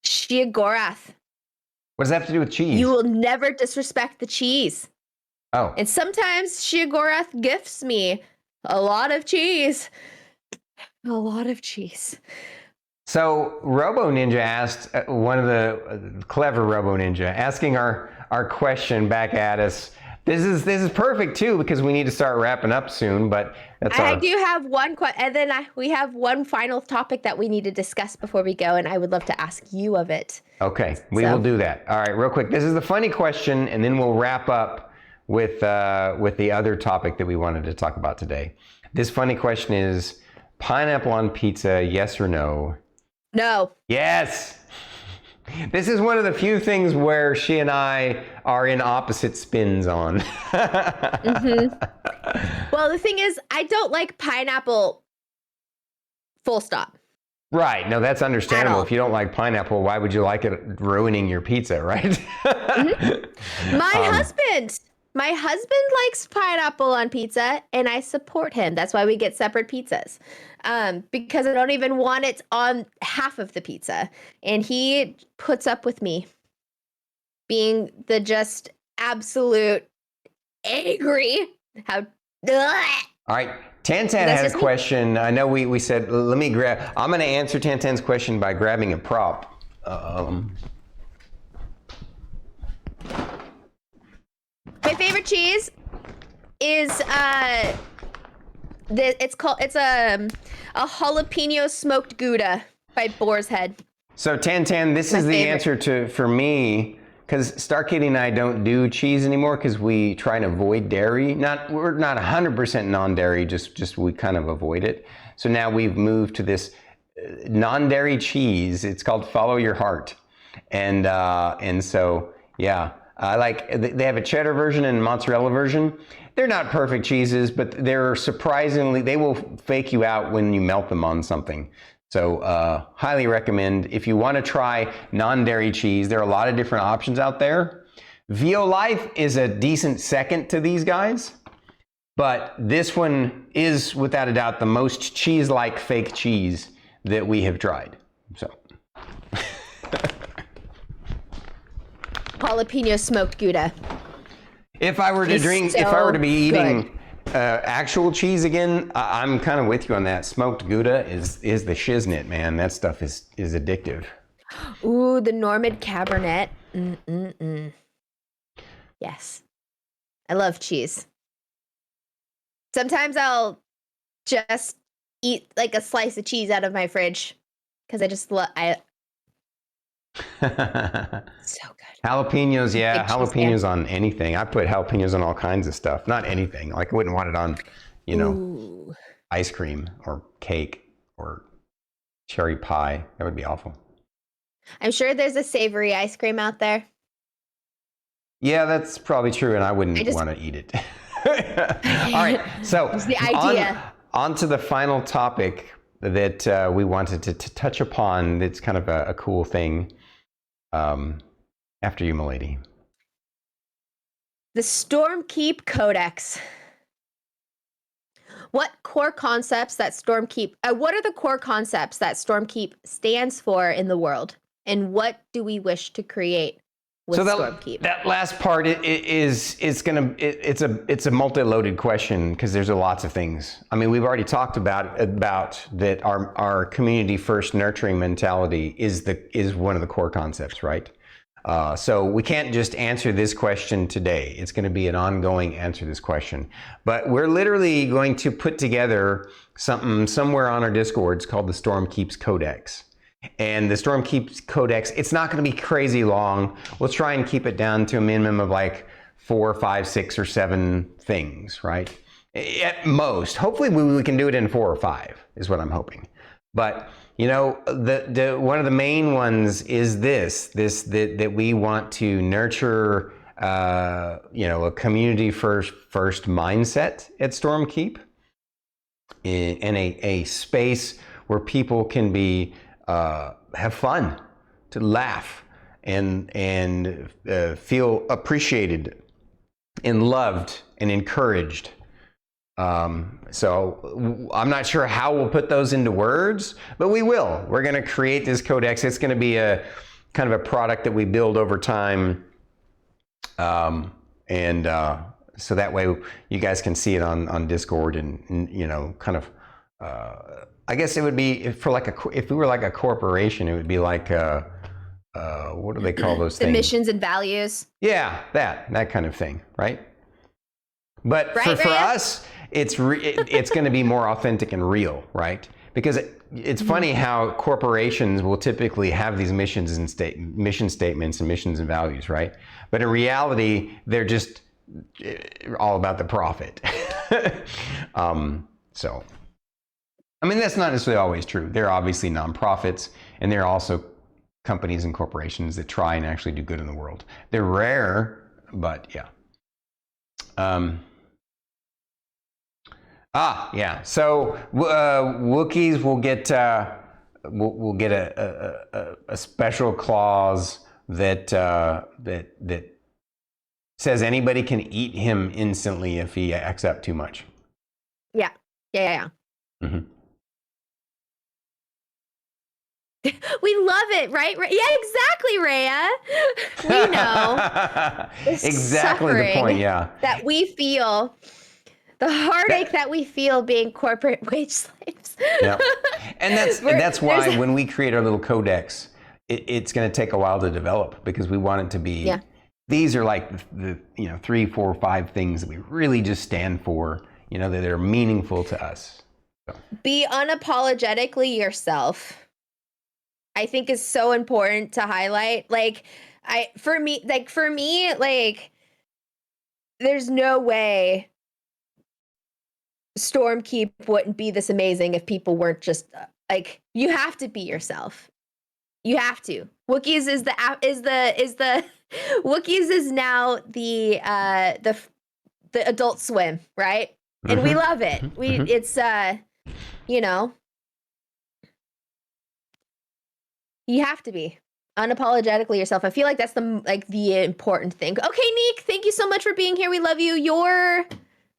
Sheogorath. What does that have to do with cheese? You will never disrespect the cheese. Oh. And sometimes Sheogorath gifts me a lot of cheese. A lot of cheese. So Robo Ninja asked, one of the clever Robo Ninja, asking our question back at us. This is perfect too, because we need to start wrapping up soon, but I do have one question, and then we have one final topic that we need to discuss before we go, and I would love to ask you of it. Okay, we will do that. All right, real quick. This is the funny question, and then we'll wrap up with the other topic that we wanted to talk about today. This funny question is, pineapple on pizza, yes or no? No. Yes. This is one of the few things where she and I are in opposite spins on. Well, the thing is, I don't like pineapple, full stop. Right. No, that's understandable. If you don't like pineapple, why would you like it ruining your pizza, right? My husband likes pineapple on pizza, and I support him. That's why we get separate pizzas. Because I don't even want it on half of the pizza. And he puts up with me being the just absolute angry. All right. Tantan had a question. I know we said, I'm going to answer Tantan's question by grabbing a prop. My favorite cheese is it's a jalapeno smoked Gouda by Boar's Head. So Tantan, this is the answer for me, because StormKeep and I don't do cheese anymore because we try and avoid dairy. We're not 100% non-dairy, just we kind of avoid it. So now we've moved to this non-dairy cheese. It's called Follow Your Heart, and so yeah. They have a cheddar version and mozzarella version. They're not perfect cheeses, but they're surprisingly, they will fake you out when you melt them on something. So highly recommend if you want to try non-dairy cheese. There are a lot of different options out there. VO Life is a decent second to these guys, but this one is without a doubt the most cheese-like fake cheese that we have tried. So. Jalapeno smoked Gouda. If I were to be eating actual cheese again, I'm kind of with you on that. Smoked Gouda is the shiznit, man. That stuff is addictive. Ooh, the Normand Cabernet. Yes. I love cheese. Sometimes I'll just eat like a slice of cheese out of my fridge because I just love so good. Jalapenos, yeah, jalapenos on anything. I put jalapenos on all kinds of stuff. Not anything. Like I wouldn't want it on, ice cream or cake or cherry pie. That would be awful. I'm sure there's a savory ice cream out there. Yeah, that's probably true, and I wouldn't want to eat it. All right, so the idea. On to the final topic that we wanted to touch upon. That's kind of a cool thing. After you, milady. The StormKeep Codex. What are the core concepts that StormKeep stands for in the world? And what do we wish to create with StormKeep? That last part it's a multi-loaded question because there's lots of things. I mean, we've already talked about that our community first nurturing mentality is one of the core concepts, right? So we can't just answer this question today. It's going to be an ongoing answer to this question. But we're literally going to put together something somewhere on our Discords called the StormKeep's Codex. And the StormKeep's Codex, it's not going to be crazy long. We'll try and keep it down to a minimum of like 4, 5, 6, or 7 things, right? At most. Hopefully we can do it in 4 or 5 is what I'm hoping. But you know, the one of the main ones is that we want to nurture you know, a community first mindset at StormKeep in a space where people can be have fun, to laugh and feel appreciated and loved and encouraged. So I'm not sure how we'll put those into words, but we will. We're going to create this codex. It's going to be a kind of a product that we build over time. So that way you guys can see it on Discord and you know, kind of, I guess it would be if we were like a corporation, it would be like, what do they call those things? The missions and values. Yeah, that kind of thing, right? But for us, it's going to be more authentic and real, right? Because it's funny how corporations will typically have these mission statements and missions and values, right? But in reality, they're just all about the profit. So, I mean, that's not necessarily always true. They're obviously nonprofits, and there are also companies and corporations that try and actually do good in the world. They're rare, but yeah. Yeah. So Wookiees will get a special clause that says anybody can eat him instantly if he acts up too much. Yeah. Mm-hmm. We love it, right? Yeah, exactly, Rhea. We know exactly the point. Yeah. That we feel. The heartache that we feel being corporate wage slaves. Yeah, and that's why when we create our little codex, it's going to take a while to develop because we want it to be. Yeah. These are like the 3, 4, 5 things that we really just stand for. You know, that are meaningful to us. So. Be unapologetically yourself. I think is so important to highlight. For me, there's no way StormKeep wouldn't be this amazing if people weren't just you have to be yourself. You have to. Wookiees is the Wookiees is now the Adult Swim, right? Mm-hmm. And we love it. It's you know, you have to be unapologetically yourself. I feel like that's the important thing. Okay, Neek, thank you so much for being here. We love you. Your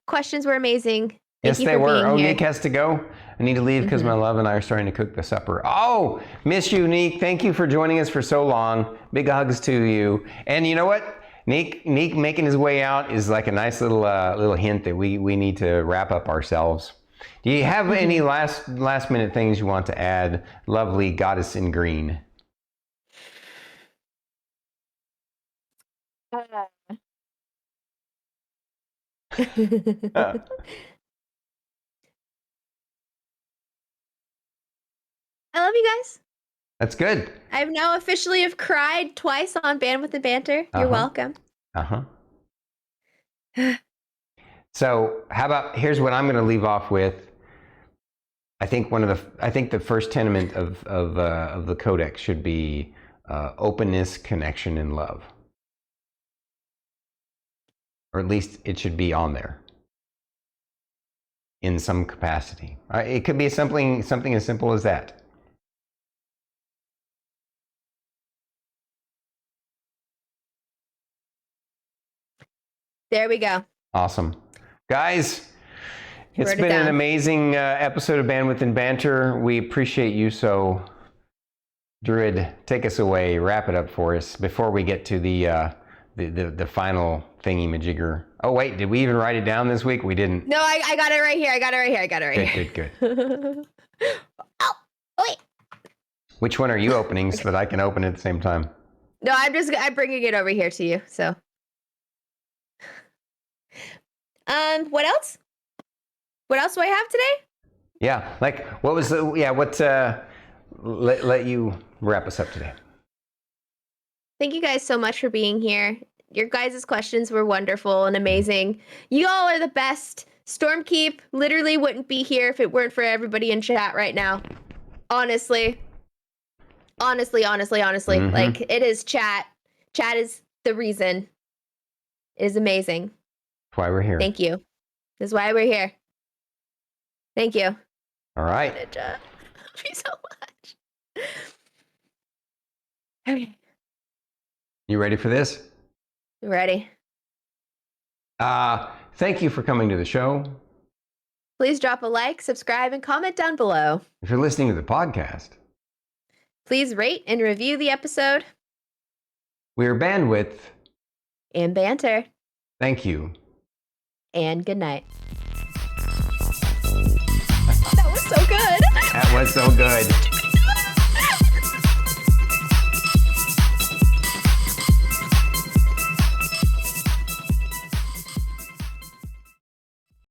questions were amazing. Yes, they were. Oh, Neek has to go. I need to leave because my love and I are starting to cook the supper. Oh, miss you, Neek. Thank you for joining us for so long. Big hugs to you. And you know what? Neek making his way out is like a nice little hint that we need to wrap up ourselves. Do you have any last minute things you want to add, lovely goddess in green? I love you guys. That's good. I've now officially cried twice on Bandwidth and Banter. You're welcome. So how about, here's what I'm going to leave off with. I think the first tenement of the codex should be openness, connection, and love. Or at least it should be on there in some capacity. It could be something as simple as that. There we go. Awesome. Guys, it's Wrote it been an down. amazing episode of Bandwidth and Banter. We appreciate you so. Druid, take us away. Wrap it up for us before we get to the final thingy-majigger. Oh, wait, did we even write it down this week? We didn't. No, I got it right here. I got it right here. Good. Oh, wait. Which one are you opening so that I can open it at the same time? No, I'm bringing it over here to you. So, what else? What else do I have today? Yeah, like what was the let you wrap us up today. Thank you guys so much for being here. Your guys' questions were wonderful and amazing. You all are the best. StormKeep literally wouldn't be here if it weren't for everybody in chat right now. Honestly. Mm-hmm. Like, it is chat. Chat is the reason. It is amazing. That's why we're here. Thank you. This is why we're here. Thank you. All right. Ninja. Love you so much. Okay. You ready for this? Ready. Thank you for coming to the show. Please drop a like, subscribe, and comment down below. If you're listening to the podcast, Please rate and review the episode. we're Bandwidth. And banter. Thank you. And good night. That was so good. That was so good.